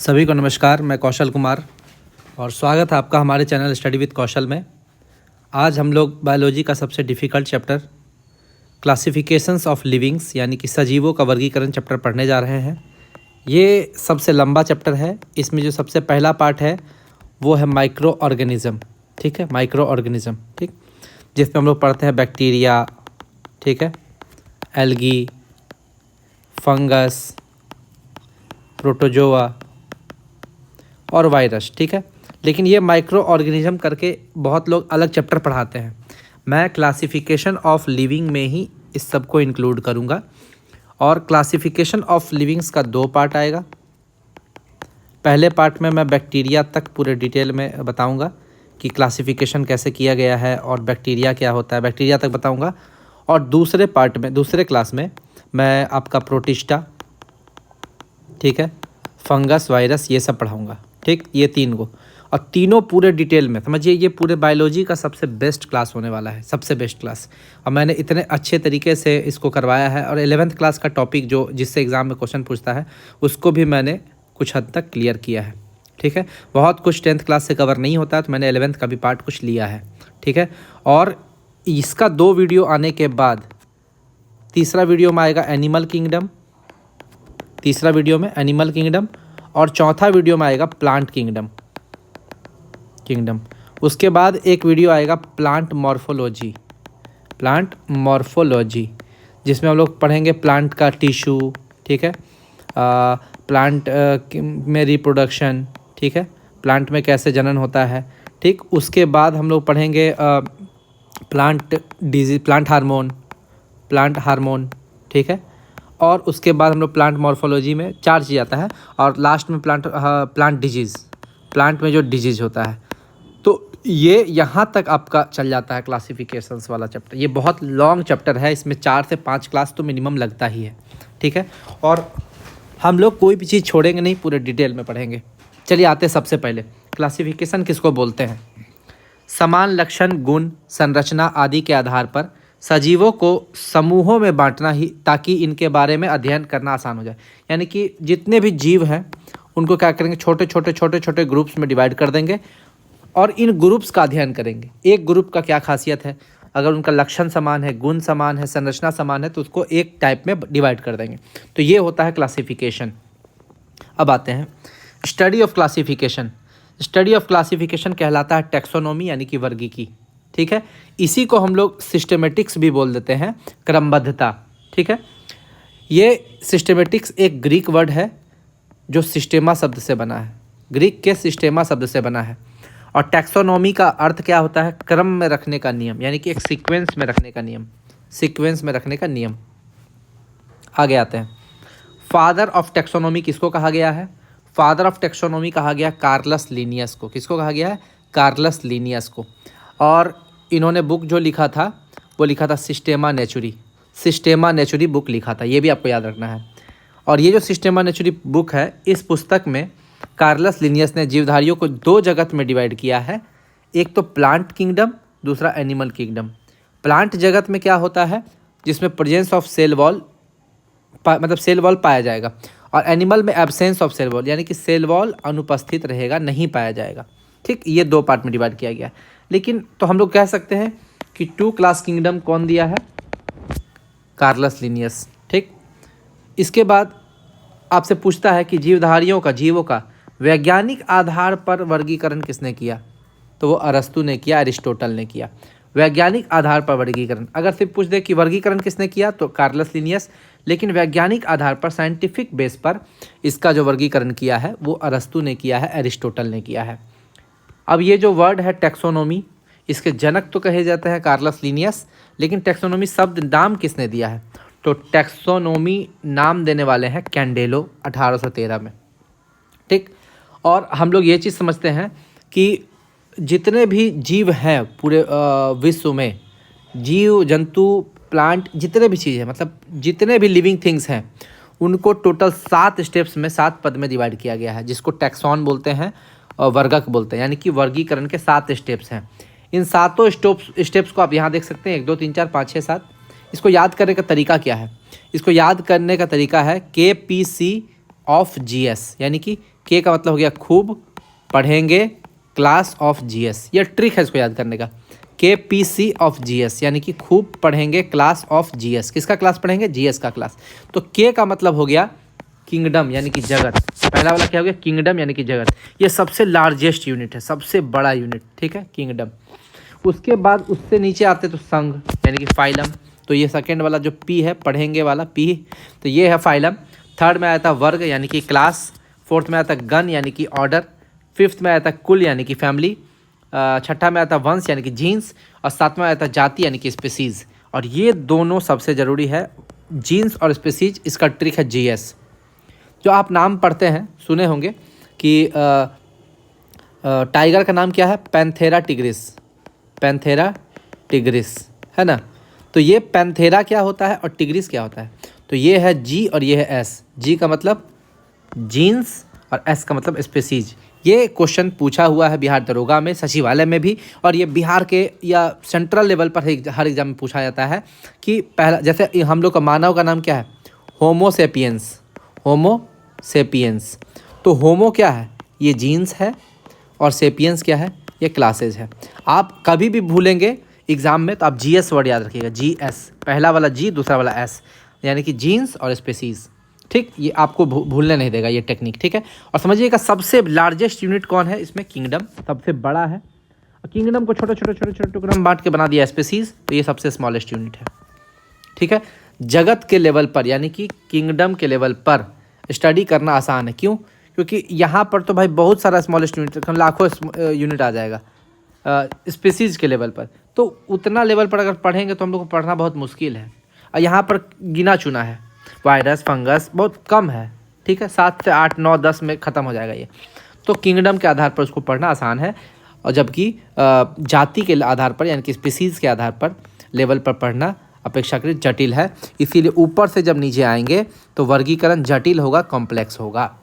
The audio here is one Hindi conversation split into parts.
सभी को नमस्कार। मैं कौशल कुमार और स्वागत है आपका हमारे चैनल स्टडी विद कौशल में। आज हम लोग बायोलॉजी का सबसे difficult chapter classifications of livings यानी कि सजीवों का वर्गीकरण चैप्टर पढ़ने जा रहे हैं। ये सबसे लंबा चैप्टर है। इसमें जो सबसे पहला पार्ट है वो है माइक्रो ऑर्गेनिज़म। ठीक है, माइक्रो ऑर्गेनिज़म, ठीक, जिसमें हम लोग पढ़ते हैं बैक्टीरिया, ठीक है, एल्गी, फंगस, प्रोटोजोआ और वायरस। ठीक है, लेकिन ये माइक्रो ऑर्गेनिज्म करके बहुत लोग अलग चैप्टर पढ़ाते हैं। मैं क्लासिफिकेशन ऑफ लिविंग में ही इस सब को इंक्लूड करूँगा। और क्लासिफिकेशन ऑफ लिविंग्स का 2 पार्ट आएगा। पहले पार्ट में मैं बैक्टीरिया तक पूरे डिटेल में बताऊँगा कि क्लासिफिकेशन कैसे किया गया है और बैक्टीरिया क्या होता है, बैक्टीरिया तक बताऊँगा। और दूसरे पार्ट में, दूसरे क्लास में मैं आपका प्रोटिस्टा, ठीक है, फंगस, वायरस, ये सब पढ़ाऊँगा। ठीक, ये 3 को, और तीनों पूरे डिटेल में समझिए। ये पूरे बायोलॉजी का सबसे बेस्ट क्लास होने वाला है, सबसे बेस्ट क्लास। और मैंने इतने अच्छे तरीके से इसको करवाया है। और 11th क्लास का टॉपिक जो जिससे एग्ज़ाम में क्वेश्चन पूछता है उसको भी मैंने कुछ हद तक क्लियर किया है। ठीक है, बहुत कुछ 10th क्लास से कवर नहीं होता है, तो मैंने 11th का भी पार्ट कुछ लिया है। ठीक है, और इसका 2 वीडियो आने के बाद तीसरा वीडियो में आएगा एनिमल किंगडम, तीसरा वीडियो में एनिमल किंगडम, और चौथा वीडियो में आएगा प्लांट किंगडम। उसके बाद एक वीडियो आएगा प्लांट मॉर्फोलॉजी, जिसमें हम लोग पढ़ेंगे प्लांट का टिश्यू, ठीक है, प्लांट में रिप्रोडक्शन, ठीक है, प्लांट में कैसे जनन होता है। ठीक, उसके बाद हम लोग पढ़ेंगे प्लांट हार्मोन, ठीक है, और उसके बाद हम लोग प्लांट मॉर्फोलॉजी में 4 चीज़ आता है, और लास्ट में प्लांट डिजीज़, प्लांट में जो डिजीज़ होता है। तो ये यहाँ तक आपका चल जाता है क्लासिफिकेशंस वाला चैप्टर। ये बहुत लॉन्ग चैप्टर है, इसमें 4 से 5 क्लास तो मिनिमम लगता ही है। ठीक है, और हम लोग कोई भी चीज़ छोड़ेंगे नहीं, पूरे डिटेल में पढ़ेंगे। चलिए आते हैं सबसे पहले, क्लासिफिकेशन किसको बोलते हैं। समान लक्षण, गुण, संरचना आदि के आधार पर सजीवों को समूहों में बांटना ही, ताकि इनके बारे में अध्ययन करना आसान हो जाए। यानी कि जितने भी जीव हैं उनको क्या करेंगे, छोटे छोटे ग्रुप्स में डिवाइड कर देंगे और इन ग्रुप्स का अध्ययन करेंगे। एक ग्रुप का क्या खासियत है, अगर उनका लक्षण समान है, गुण समान है, संरचना समान है, तो उसको एक टाइप में डिवाइड कर देंगे। तो ये होता है क्लासिफिकेशन। अब आते हैं study of classification. Study of classification कहलाता है टैक्सोनॉमी यानी कि वर्गीकी। ठीक है, इसी को हम लोग सिस्टेमेटिक्स भी बोल देते हैं, क्रमबद्धता। ठीक है, ये सिस्टेमेटिक्स एक ग्रीक वर्ड है जो सिस्टेमा शब्द से बना है, ग्रीक के सिस्टेमा शब्द से बना है। और टैक्सोनॉमी का अर्थ क्या होता है, क्रम में रखने का नियम, यानी कि एक सीक्वेंस में रखने का नियम, सीक्वेंस में रखने का नियम। आगे आते हैं, फादर ऑफ टैक्सोनॉमी किसको कहा गया है। फादर ऑफ टैक्सोनॉमी कहा गया कार्लस लिनियस को। किसको कहा गया है, कार्लस लिनियस को। और इन्होंने बुक जो लिखा था वो लिखा था सिस्टेमा नेचुरी बुक लिखा था, ये भी आपको याद रखना है। और ये जो सिस्टेमा नेचुरी बुक है, इस पुस्तक में कार्लस लिनियस ने जीवधारियों को 2 जगत में डिवाइड किया है, एक तो प्लांट किंगडम, दूसरा एनिमल किंगडम। प्लांट जगत में क्या होता है, जिसमें प्रेजेंस ऑफ सेल वॉल, मतलब सेल वॉल पाया जाएगा, और एनिमल में एब्सेंस ऑफ सेल वॉल, यानी कि सेल वॉल अनुपस्थित रहेगा, नहीं पाया जाएगा। ठीक, ये 2 पार्ट में डिवाइड किया गया। लेकिन तो हम लोग कह सकते हैं कि 2 क्लास किंगडम कौन दिया है, कार्लस लिनियस। ठीक, इसके बाद आपसे पूछता है कि जीवों का वैज्ञानिक आधार पर वर्गीकरण किसने किया, तो वो अरस्तु ने किया, अरिस्टोटल ने किया। वैज्ञानिक आधार पर वर्गीकरण, अगर सिर्फ पूछ दे कि वर्गीकरण किसने किया तो कार्लस लिनियस, लेकिन वैज्ञानिक आधार पर, साइंटिफिक बेस पर इसका जो वर्गीकरण किया है वो अरस्तु ने किया है, अरिस्टोटल ने किया है। अब ये जो वर्ड है टैक्सोनॉमी, इसके जनक तो कहे जाते हैं कार्लस लिनियस, लेकिन टैक्सोनॉमी शब्द नाम किसने दिया है, तो टैक्सोनॉमी नाम देने वाले हैं कैंडेलो 1813 में। ठीक, और हम लोग ये चीज़ समझते हैं कि जितने भी जीव हैं पूरे विश्व में, जीव जंतु प्लांट, जितने भी चीज़ हैं, मतलब जितने भी लिविंग थिंग्स हैं, उनको टोटल 7 स्टेप्स में, 7 पद में डिवाइड किया गया है, जिसको टैक्सॉन बोलते हैं और वर्गक बोलते हैं, यानी कि वर्गीकरण के 7 स्टेप्स हैं। इन 7 स्टेप्स को आप यहाँ देख सकते हैं, 1 2 3 4 5 6 7। इसको याद करने का तरीका क्या है, इसको याद करने का तरीका है KPC ऑफ जीएस, यानी कि के का मतलब हो गया खूब पढ़ेंगे क्लास ऑफ जीएस। ये ट्रिक है इसको याद करने का। KPC ऑफ जीएस यानी कि खूब पढ़ेंगे क्लास ऑफ जीएस। किसका क्लास पढ़ेंगे? जीएस का क्लास। तो के का मतलब हो गया किंगडम यानी कि जगत। पहला वाला क्या हो गया? किंगडम यानी कि जगत। ये सबसे लार्जेस्ट यूनिट है, सबसे बड़ा यूनिट, ठीक है, किंगडम। उसके बाद उससे नीचे आते तो संघ यानी कि फाइलम। तो ये सेकेंड वाला जो पी है, पढ़ेंगे वाला पी, तो ये है फाइलम। थर्ड में आया था वर्ग यानी कि क्लास। फोर्थ में आया था गण यानी कि ऑर्डर। फिफ्थ में आया था कुल यानी कि फैमिली। छठा में आया था वंश यानी कि जीन्स। और सातवां आया था जाति यानी कि स्पीसीज। और ये दोनों सबसे ज़रूरी है, जीन्स और स्पीसीज। इसका ट्रिक है जीएस। जो आप नाम पढ़ते हैं, सुने होंगे कि टाइगर का नाम क्या है? Panthera tigris. पैंथेरा टिग्रिस है ना। तो ये पैंथेरा क्या होता है और टिग्रिस क्या होता है? तो ये है जी और ये है एस। जी का मतलब जीन्स और एस का मतलब स्पीसीज। ये क्वेश्चन पूछा हुआ है बिहार दरोगा में, सचिवालय में भी, और ये बिहार के या सेंट्रल लेवल पर हर एग्जाम में पूछा जाता है कि पहला, जैसे हम लोग का मानव का नाम क्या है? होमो सेपियंस। होमो सेपियंस। तो होमो क्या है? ये जीन्स है, और सेपियंस क्या है? ये क्लासेज है। आप कभी भी भूलेंगे एग्जाम में तो आप जीएस वर्ड याद रखिएगा, जीएस। पहला वाला जी, दूसरा वाला एस, यानी कि जीन्स और स्पीसीज। ठीक, ये आपको भूलने नहीं देगा ये टेक्निक, ठीक है। और समझिएगा सबसे लार्जेस्ट यूनिट कौन है इसमें? किंगडम सबसे बड़ा है। किंगडम को छोटे छोटे छोटे छोटे टुकड़ों में बांट के बना दिया स्पीसीज, तो ये सबसे स्मॉलेस्ट यूनिट है, ठीक है। जगत के लेवल पर यानी कि किंगडम के लेवल पर स्टडी करना आसान है। क्यों? क्योंकि यहाँ पर तो भाई बहुत सारा स्मॉलेस्ट यूनिट, लाखों यूनिट आ जाएगा स्पीसीज के लेवल पर। तो उतना लेवल पर अगर पढ़ेंगे तो हम लोग को पढ़ना बहुत मुश्किल है। और यहाँ पर गिना चुना है, वायरस फंगस बहुत कम है, ठीक है। 7 से 8 9 10 में ख़त्म हो जाएगा ये। तो किंगडम के आधार पर उसको पढ़ना आसान है, और जबकि जाति के आधार पर यानी कि स्पीसीज़ के आधार पर लेवल पर पढ़ना अपेक्षाकृत जटिल है। इसीलिए ऊपर से जब नीचे आएंगे तो वर्गीकरण जटिल होगा, कॉम्प्लेक्स होगा।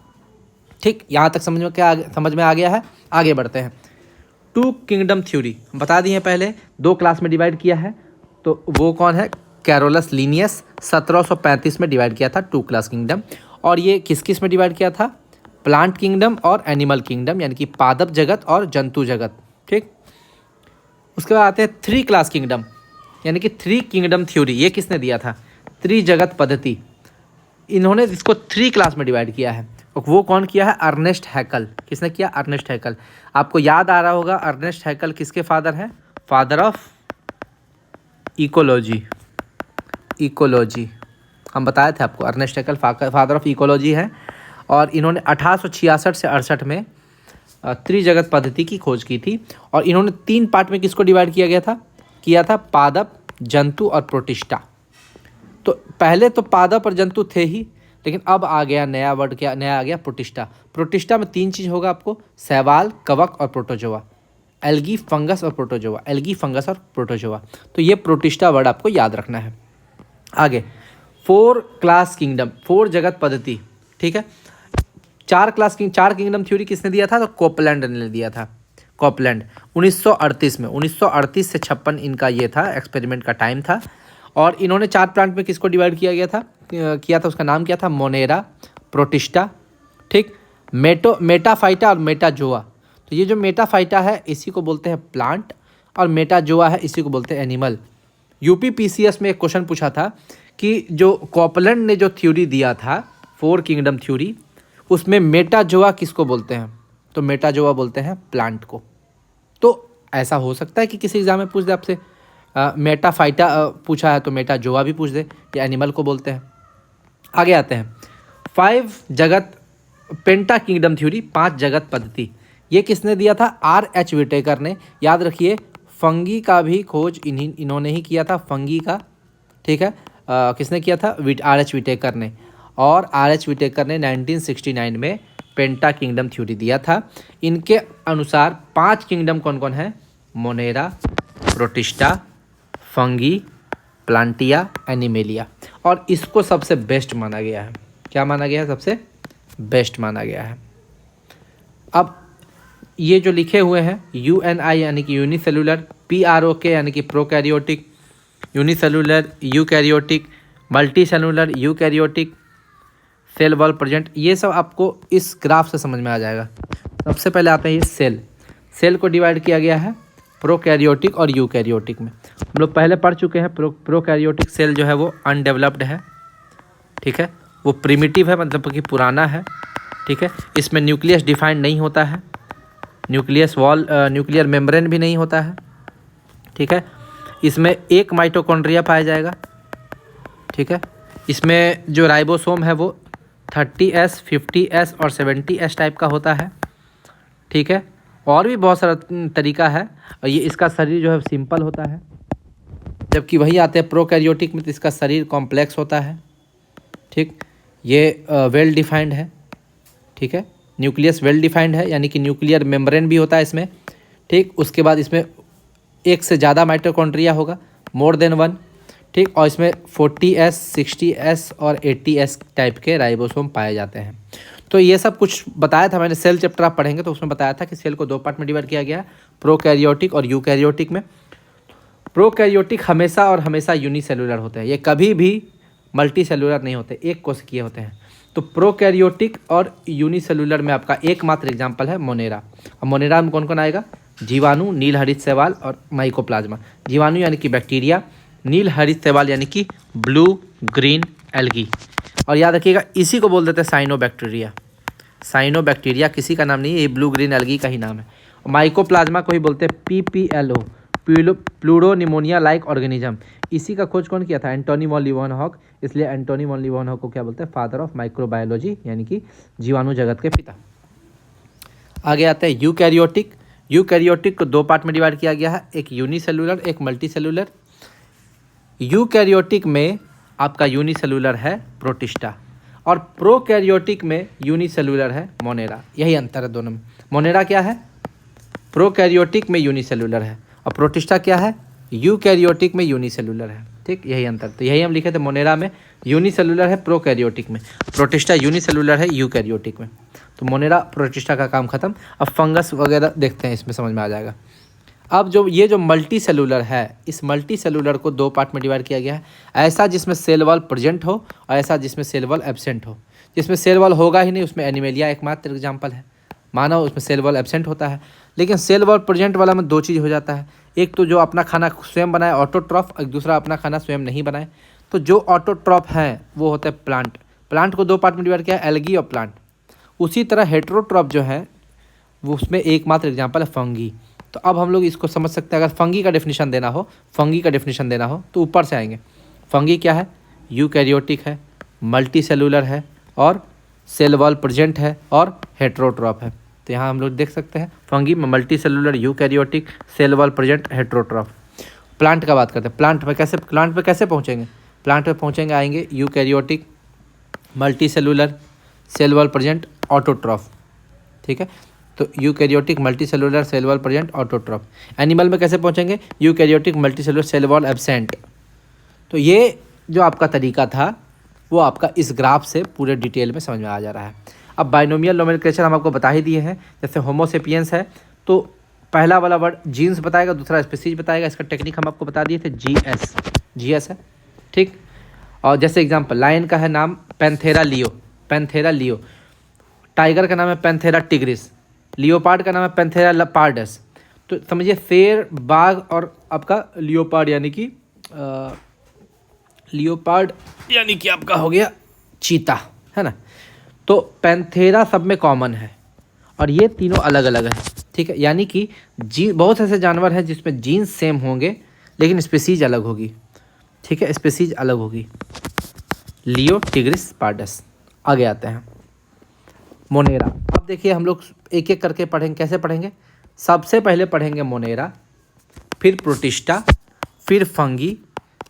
ठीक, यहाँ तक समझ में आ गया है। आगे बढ़ते हैं। 2 किंगडम थ्योरी बता दिए पहले, 2 क्लास में डिवाइड किया है। तो वो कौन है? कैरोलस लीनियस 1735 में डिवाइड किया था 2 क्लास किंगडम। और ये किस किस में डिवाइड किया था? प्लांट किंगडम और एनिमल किंगडम, यानी कि पादप जगत और जंतु जगत, ठीक। उसके बाद आते हैं 3 क्लास किंगडम, यानी कि 3 किंगडम थ्योरी। ये किसने दिया था? त्रिजगत पद्धति। इन्होंने इसको 3 क्लास में डिवाइड किया है। और वो कौन किया है? अर्नेस्ट हैकल। किसने किया? अर्नेस्ट हैकल। आपको याद आ रहा होगा अर्नेस्ट हैकल किसके फादर हैं? Father of ecology. इकोलॉजी हम बताए थे आपको, अर्नेस्ट हैकल फादर ऑफ इकोलॉजी है। और इन्होंने 1866 से 68 में त्रिजगत पद्धति की खोज की थी। और इन्होंने 3 पार्ट में किसको डिवाइड किया था? पादप, जंतु और प्रोटिस्टा। तो पहले तो पादप और जंतु थे ही, लेकिन अब आ गया नया वर्ड, क्या नया आ गया? प्रोटिस्टा। प्रोटिस्टा में 3 चीज़ होगा आपको, शैवाल, कवक और प्रोटोजोआ। एल्गी, फंगस और प्रोटोजोआ। एल्गी, फंगस और प्रोटोजोआ। तो ये प्रोटिस्टा वर्ड आपको याद रखना है। आगे 4 क्लास किंगडम, 4 जगत पद्धति, ठीक है। 4 किंगडम थ्योरी किसने दिया था? तो कोपलैंड ने दिया था। कोपलैंड 1938 में, 1938 से 56 इनका ये था, एक्सपेरिमेंट का टाइम था। और इन्होंने 4 प्लांट में किसको डिवाइड किया था? उसका नाम क्या था? मोनेरा, प्रोटिस्टा, ठीक, मेटाफाइटा और मेटाजोआ। तो ये जो मेटाफाइटा है इसी को बोलते हैं प्लांट, और मेटाजोआ है इसी को बोलते हैं एनिमल। यूपीपीसीएस में एक क्वेश्चन पूछा था कि जो कोपलैंड ने जो थ्योरी दिया था 4 किंगडम थ्योरी, उसमें मेटाजोआ किसको बोलते हैं? तो मेटाजोआ बोलते हैं प्लांट को। तो ऐसा हो सकता है कि किसी एग्जाम में पूछ दे आपसे मेटाफाइटा पूछा है तो मेटाजोआ भी पूछ दे, या एनिमल को बोलते हैं। आगे आते हैं 5 जगत पेंटा किंगडम थ्योरी, 5 जगत पद्धति। ये किसने दिया था? R.H. विटेकर ने। याद रखिए फंगी का भी खोज इन्होंने ही किया था, फंगी का, ठीक है। किसने किया था? R.H. विटेकर ने। और R.H. विटेकर ने 1969 में पेंटा किंगडम थ्योरी दिया था। इनके अनुसार 5 किंगडम कौन कौन है? Monera, Protista, fungi, Plantae, Animalia. और इसको सबसे बेस्ट माना गया है। क्या माना गया है? सबसे बेस्ट माना गया है। अब ये जो लिखे हुए हैं UNI यानी कि यूनिसेलुलर, PROK यानी कि prokaryotic, unicellular eukaryotic, multicellular eukaryotic, cell wall present, ये सब आपको इस ग्राफ से समझ में आ जाएगा। सबसे पहले आते हैं ये सेल। सेल को डिवाइड किया गया है प्रोकैरियोटिक और यूकैरियोटिक में। हम लोग पहले पढ़ चुके हैं प्रोकैरियोटिक सेल जो है वो अनडेवलप्ड है, ठीक है, वो प्रिमिटिव है, मतलब कि पुराना है, ठीक है। इसमें न्यूक्लियस डिफाइंड नहीं होता है, न्यूक्लियर मेम्ब्रेन भी नहीं होता है, ठीक है। इसमें एक माइटोकॉन्ड्रिया पाया जाएगा, ठीक है। इसमें जो राइबोसोम है वो 30S, 50S और 70S टाइप का होता है, ठीक है। और भी बहुत सारा तरीका है, और ये इसका शरीर जो है सिंपल होता है, जबकि वही आते हैं प्रोकैरियोटिक में तो इसका शरीर कॉम्प्लेक्स होता है, ठीक। ये वेल डिफाइंड है, ठीक है, न्यूक्लियस वेल डिफाइंड है, यानी कि न्यूक्लियर मेम्ब्रेन भी होता है इसमें, ठीक। उसके बाद इसमें एक से ज़्यादा माइटोकॉन्ड्रिया होगा, मोर देन वन, ठीक। और इसमें 40S, 60S और 80S टाइप के राइबोसोम पाए जाते हैं। तो ये सब कुछ बताया था मैंने, सेल चैप्टर आप पढ़ेंगे तो उसमें बताया था कि सेल को दो पार्ट में डिवाइड किया गया है, प्रोकैरियोटिक और यूकैरियोटिक में। प्रोकैरियोटिक हमेशा और हमेशा यूनिसेलुलर होते हैं, ये कभी भी मल्टी सेलुलर नहीं होते, एक कोशिकीय होते हैं। तो प्रोकैरियोटिक और यूनिसेलुलर में आपका एकमात्र एग्जाम्पल है मोनेरा। अब मोनेरा में कौन कौन आएगा? जीवाणु, नील हरित शैवाल और माइकोप्लाज्मा। जीवाणु यानी कि बैक्टीरिया, नील हरित शैवाल यानी कि ब्लू ग्रीन एल्गी, और याद रखिएगा इसी को बोल देते हैं साइनोबैक्टीरिया। साइनोबैक्टीरिया किसी का नाम नहीं है, ये ब्लू ग्रीन एल्गी का ही नाम है। माइकोप्लाज्मा को ही बोलते हैं PPLO, प्लूरोनिमोनिया लाइक ऑर्गेनिज्म। इसी का खोज कौन किया था? एंटोनी वॉन लीवनहॉक, इसलिए एंटोनी वॉन लीवनहॉक को क्या बोलते हैं? फादर ऑफ माइक्रोबायोलॉजी, यानी कि जीवाणु जगत के पिता। आगे आते हैं यूकैरियोटिक। यूकैरियोटिक को दो पार्ट में डिवाइड किया गया है, एक यूनिसेलुलर, एक मल्टीसेलुलर। यूकैरियोटिक में आपका यूनिसेलुलर है प्रोटिस्टा, और प्रोकैरियोटिक में यूनिसेलुलर है मोनेरा। यही अंतर है दोनों में। मोनेरा क्या है? प्रोकैरियोटिक में यूनिसेलुलर है, और प्रोटिस्टा क्या है? यूकैरियोटिक में यूनिसेलुलर है, ठीक। यही अंतर, तो यही हम लिखे थे, मोनेरा में यूनिसेलुलर है प्रोकैरियोटिक में, प्रोटिस्टा यूनिसेलुलर है यूकैरियोटिक में। तो मोनेरा प्रोटिस्टा का काम खत्म। अब फंगस वगैरह देखते हैं, इसमें समझ में आ जाएगा। अब ये जो मल्टी सेलुलर है, इस मल्टी सेलुलर को दो पार्ट में डिवाइड किया गया है, ऐसा जिसमें सेल वॉल प्रेजेंट हो और ऐसा जिसमें सेल वॉल एब्सेंट हो। जिसमें सेल वॉल होगा ही नहीं, उसमें एनिमेलिया एकमात्र एग्जाम्पल है। मानो उसमें सेल वॉल एब्सेंट होता है, लेकिन सेल वॉल प्रेजेंट वाला में दो चीज़ हो जाता है, एक तो जो अपना खाना स्वयं बनाए ऑटोट्रॉफ, और दूसरा अपना खाना स्वयं नहीं बनाए। तो जो ऑटोट्रॉफ हैं वो होते हैं प्लांट। प्लांट को दो पार्ट में डिवाइड किया है, एल्गी और प्लांट। उसी तरह हेट्रोट्रॉफ जो है वो उसमें एकमात्र एग्जाम्पल है फंगी। तो अब हम लोग इसको समझ सकते हैं, अगर फंगी का डेफिनेशन देना हो तो ऊपर से आएंगे। फंगी क्या है? यूकैरियोटिक है, मल्टी सेलुलर है, और सेल वॉल प्रेजेंट है, और हेट्रोट्रॉफ है। तो यहाँ हम लोग देख सकते हैं फंगी में multi cellular, eukaryotic, cell wall present, heterotroph. Plant का बात करते हैं, प्लांट पे कैसे पहुँचेंगे? प्लांट पे पहुँचेंगे, आएंगे eukaryotic, multi cellular, cell wall present, autotroph, ठीक है। तो eukaryotic, multi cellular, cell wall present, autotroph. Animal में कैसे पहुंचेंगे? Eukaryotic, multi cellular, cell wall absent. तो ये जो आपका तरीका था वो आपका इस ग्राफ से पूरे डिटेल में समझ में आ जा रहा है। अब बाइनोमियल नोमेनक्लेचर हम आपको बता ही दिए हैं। जैसे होमोसेपियंस है तो पहला वाला वर्ड जीन्स बताएगा, दूसरा स्पीसीज बताएगा। इसका टेक्निक हम आपको बता दिए थे, GS है, ठीक। और जैसे एग्जाम्पल, लायन का है नाम पैंथेरा लियो, टाइगर का नाम है पैंथेरा टिग्रिस, लियोपार्ड का नाम है पैंथेरा लेपार्डस। तो समझिए शेर, बाघ और आपका लियोपार्ड यानी कि आपका हो गया चीता, है ना। तो पैंथेरा सब में कॉमन है, और ये तीनों अलग अलग है, ठीक है। यानी कि बहुत ऐसे जानवर हैं जिसमें जीन्स सेम होंगे लेकिन स्पीसीज अलग होगी, ठीक है, स्पीसीज अलग होगी। लियो, टिग्रिस, पार्डस। आगे आते हैं मोनेरा। अब देखिए हम लोग एक एक करके पढ़ेंगे। कैसे पढ़ेंगे? सबसे पहले पढ़ेंगे मोनेरा, फिर प्रोटिस्टा, फिर फंगी,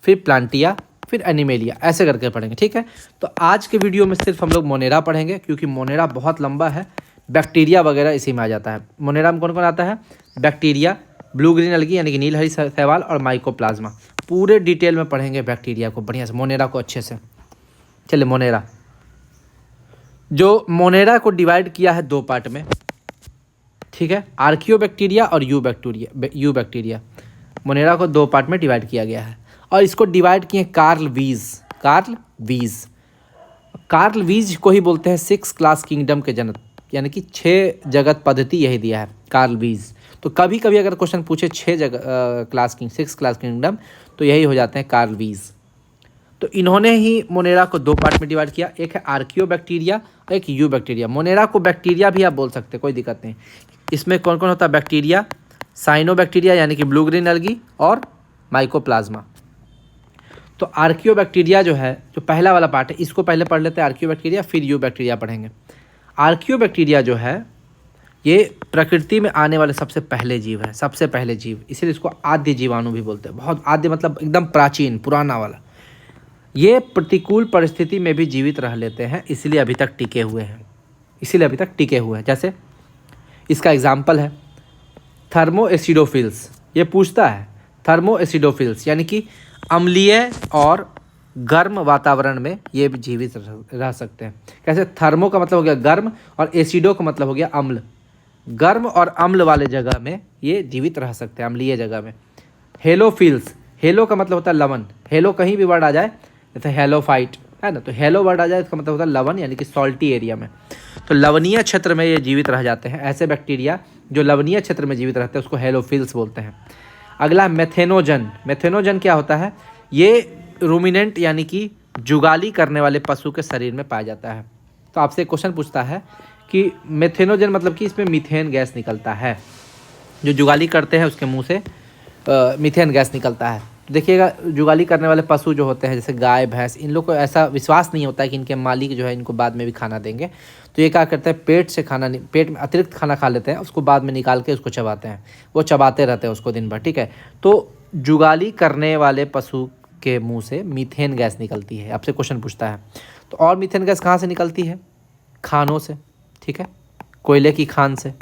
फिर प्लांटिया, फिर एनिमेलिया, ऐसे करके पढ़ेंगे, ठीक है। तो आज के वीडियो में सिर्फ हम लोग मोनेरा पढ़ेंगे, क्योंकि मोनेरा बहुत लंबा है। बैक्टीरिया वगैरह इसी में आ जाता है। मोनेरा में कौन कौन आता है? बैक्टीरिया, ब्लू ग्रीन एल्गी यानी कि नील हरी शैवाल, और माइकोप्लाज्मा। पूरे डिटेल में पढ़ेंगे बैक्टीरिया को बढ़िया से, मोनेरा को अच्छे से। चलिए मोनेरा, जो मोनेरा को डिवाइड किया है दो पार्ट में, ठीक है, आर्कियोबैक्टीरिया और यू बैक्टीरिया। मोनेरा को दो पार्ट में डिवाइड किया गया है, और इसको डिवाइड किए कार्ल वीज। कार्ल वीज को ही बोलते हैं 6 क्लास किंगडम के जनक, यानी कि 6 जगत पद्धति यही दिया है कार्ल वीज। तो कभी कभी अगर क्वेश्चन पूछे 6 क्लास किंगडम, तो यही हो जाते हैं कार्ल वीज। तो इन्होंने ही मोनेरा को 2 पार्ट में डिवाइड किया, एक है आर्कियोबैक्टीरिया और एक यू बैक्टीरिया। मोनेरा को बैक्टीरिया भी आप बोल सकते हैं, कोई दिक्कत नहीं। इसमें कौन कौन होता है बैक्टीरिया? साइनोबैक्टीरिया यानी कि ब्लू ग्रीन एल्गी और माइकोप्लाज्मा। तो आर्कियोबैक्टीरिया जो है, जो पहला वाला पार्ट है, इसको पहले पढ़ लेते हैं आर्कियोबैक्टीरिया, फिर यू बैक्टीरिया पढ़ेंगे। आर्कियोबैक्टीरिया जो है ये प्रकृति में आने वाले सबसे पहले जीव है, सबसे पहले जीव, इसीलिए इसको आद्य जीवाणु भी बोलते हैं। बहुत आद्य मतलब एकदम प्राचीन पुराना वाला। ये प्रतिकूल परिस्थिति में भी जीवित रह लेते हैं, इसलिए अभी तक टिके हुए हैं, जैसे इसका एग्जाम्पल है थर्मोएसिडोफिल्स। ये पूछता है थर्मोएसिडोफिल्स यानी कि अम्लीय और गर्म वातावरण में ये भी जीवित रह सकते हैं। कैसे? थर्मो का मतलब हो गया गर्म और एसिडो का मतलब हो गया अम्ल। गर्म और अम्ल वाले जगह में ये जीवित रह सकते हैं, अम्लीय जगह में। हेलोफिल्स, हेलो का मतलब होता है लवण। हेलो कहीं भी वर्ड आ जाए, जैसे हेलोफाइट है ना, तो हेलो वर्ड आ जाए इसका मतलब होता है लवण, यानी कि सॉल्टी एरिया में। तो लवणीय क्षेत्र में ये जीवित रह जाते हैं। ऐसे बैक्टीरिया जो लवणीय क्षेत्र में जीवित रहते हैं उसको हेलोफिल्स बोलते हैं। अगला मेथेनोजन। मेथेनोजन क्या होता है? ये रूमिनेंट यानी कि जुगाली करने वाले पशु के शरीर में पाया जाता है। तो आपसे एक क्वेश्चन पूछता है कि मेथेनोजन मतलब कि इसमें मीथेन गैस निकलता है, जो जुगाली करते हैं उसके मुंह से मीथेन गैस निकलता है। देखिएगा, जुगाली करने वाले पशु जो होते हैं जैसे गाय भैंस, इन लोग को ऐसा विश्वास नहीं होता है कि इनके मालिक जो है इनको बाद में भी खाना देंगे, तो ये क्या करते हैं, पेट में अतिरिक्त खाना खा लेते हैं, उसको बाद में निकाल के उसको चबाते हैं। वो चबाते रहते हैं उसको दिन भर, ठीक है। तो जुगाली करने वाले पशु के मुंह से मीथेन गैस निकलती है। आपसे क्वेश्चन पूछता है तो और मीथेन गैस कहाँ से निकलती है? खानों से, ठीक है। कोयले की खान से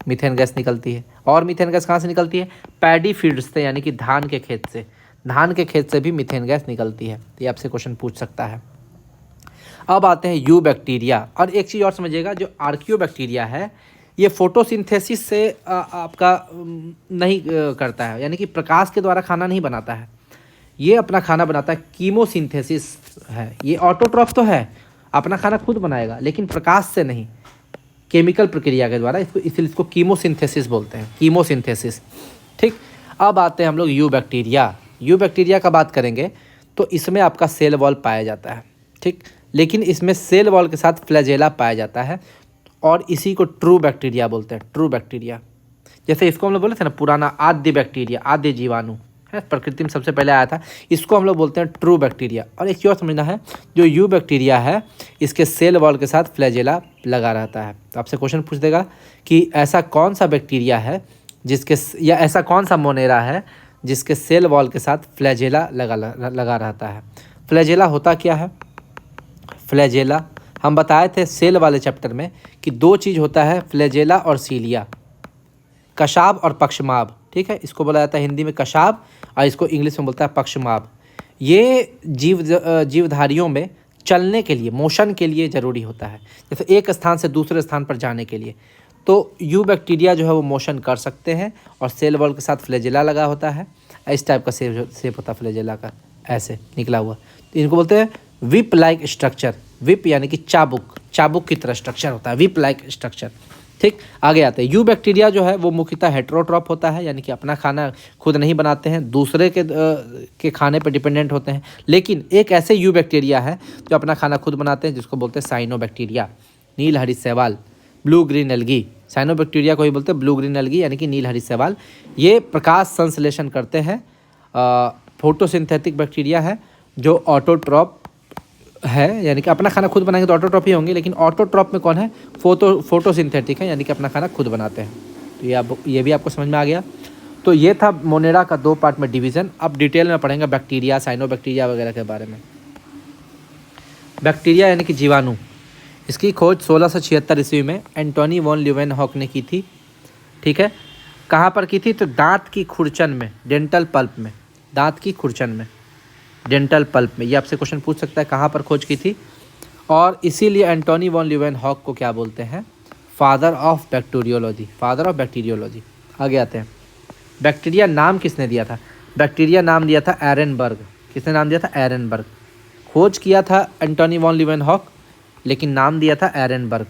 मीथेन गैस निकलती है। और मीथेन गैस कहाँ से निकलती है? पैडी फील्ड्स से, यानी कि धान के खेत से। धान के खेत से भी मीथेन गैस निकलती है। तो ये आपसे क्वेश्चन पूछ सकता है। अब आते हैं यू बैक्टीरिया। और एक चीज़ और समझिएगा, जो आर्कियोबैक्टीरिया है ये फोटोसिंथेसिस से आपका नहीं करता है, यानी कि प्रकाश के द्वारा खाना नहीं बनाता है। ये अपना खाना बनाता है, कीमोसिंथेसिस है। ये ऑटोट्रॉफ तो है, अपना खाना खुद बनाएगा, लेकिन प्रकाश से नहीं, केमिकल प्रक्रिया के द्वारा। इसलिए इसको कीमोसिंथेसिस बोलते हैं, कीमोसिंथेसिस, ठीक। अब आते हैं हम लोग यू बैक्टीरिया। यू बैक्टीरिया का बात करेंगे तो इसमें आपका सेल वॉल पाया जाता है, ठीक। लेकिन इसमें सेल वॉल के साथ फ्लैजेला पाया जाता है, और इसी को ट्रू बैक्टीरिया बोलते हैं, ट्रू बैक्टीरिया। जैसे इसको हम लोग बोले थे ना, पुराना आद्य बैक्टीरिया, आद्य जीवाणु है, प्रकृति में सबसे पहले आया था, इसको हम लोग बोलते हैं ट्रू बैक्टीरिया। और एक चीज़ और समझना है, जो यू बैक्टीरिया है इसके सेल वॉल के साथ फ्लैजेला लगा रहता है। तो आपसे क्वेश्चन पूछ देगा कि ऐसा कौन सा बैक्टीरिया है जिसके, या ऐसा कौन सा मोनेरा है जिसके सेल वॉल के साथ फ्लैजेला लगा रहता है। फ्लैजेला होता क्या है? फ्लैजेला हम बताए थे सेल वाले चैप्टर में कि 2 चीज़ होता है, फ्लैजेला और सीलिया, कशाब और पक्षमाभ, ठीक है। इसको बोला जाता है हिंदी में कशाब और इसको इंग्लिश में बोलता है पक्षमाभ। ये जीवधारियों में चलने के लिए, मोशन के लिए ज़रूरी होता है, जैसे एक स्थान से दूसरे स्थान पर जाने के लिए। तो यू बैक्टीरिया जो है वो मोशन कर सकते हैं, और सेल वॉल के साथ फ्लैजेला लगा होता है। इस टाइप का शेप होता है फ्लैजेला का, ऐसे निकला हुआ। तो इनको बोलते हैं विप लाइक स्ट्रक्चर। विप यानी कि चाबुक की तरह स्ट्रक्चर होता है, विप लाइक स्ट्रक्चर, ठीक। आगे आते हैं, यू बैक्टीरिया जो है वो मुख्यतः हेटेरोट्रॉफ होता है, यानी कि अपना खाना खुद नहीं बनाते हैं, दूसरे के खाने पर डिपेंडेंट होते हैं। लेकिन एक ऐसे यू बैक्टीरिया है जो अपना खाना खुद बनाते हैं, जिसको बोलते हैं साइनोबैक्टीरिया, नील हरी शैवाल, ब्लू ग्रीन एल्गी। साइनोबैक्टीरिया को ही बोलते हैं ब्लू ग्रीन एल्गी, यानी कि नील हरी शैवाल। ये प्रकाश संश्लेषण करते हैं, फोटोसिंथेटिक बैक्टीरिया है, जो ऑटोट्रॉप है, यानी कि अपना खाना खुद बनाएंगे तो ऑटोट्रॉप ही होंगे, लेकिन ऑटोट्रॉप में कौन है? फोटोसिंथेटिक है, यानी कि अपना खाना खुद बनाते हैं। तो ये भी आपको समझ में आ गया। तो ये था मोनेरा का 2 पार्ट में डिवीज़न। अब डिटेल में पढ़ेंगे बैक्टीरिया, साइनोबैक्टीरिया वगैरह के बारे में। बैक्टीरिया यानी कि जीवाणु, इसकी खोज 1676 ईस्वी में एंटोनी वॉन ल्यूवेनहॉक ने की थी, ठीक है। कहाँ पर की थी? तो दांत की खुरचन में, डेंटल पल्प में, दांत की खुरचन में, डेंटल पल्प में। ये आपसे क्वेश्चन पूछ सकता है कहाँ पर खोज की थी। और इसीलिए एंटोनी वॉन ल्यूवेनहॉक को क्या बोलते हैं? Father of bacteriology, father of bacteriology. आगे आते हैं, बैक्टीरिया नाम किसने दिया था? बैक्टीरिया नाम दिया था एरेनबर्ग। किसने नाम दिया था? एरेनबर्ग। खोज किया था एंटोनी वॉन ल्यूवेनहॉक लेकिन नाम दिया था एरेनबर्ग।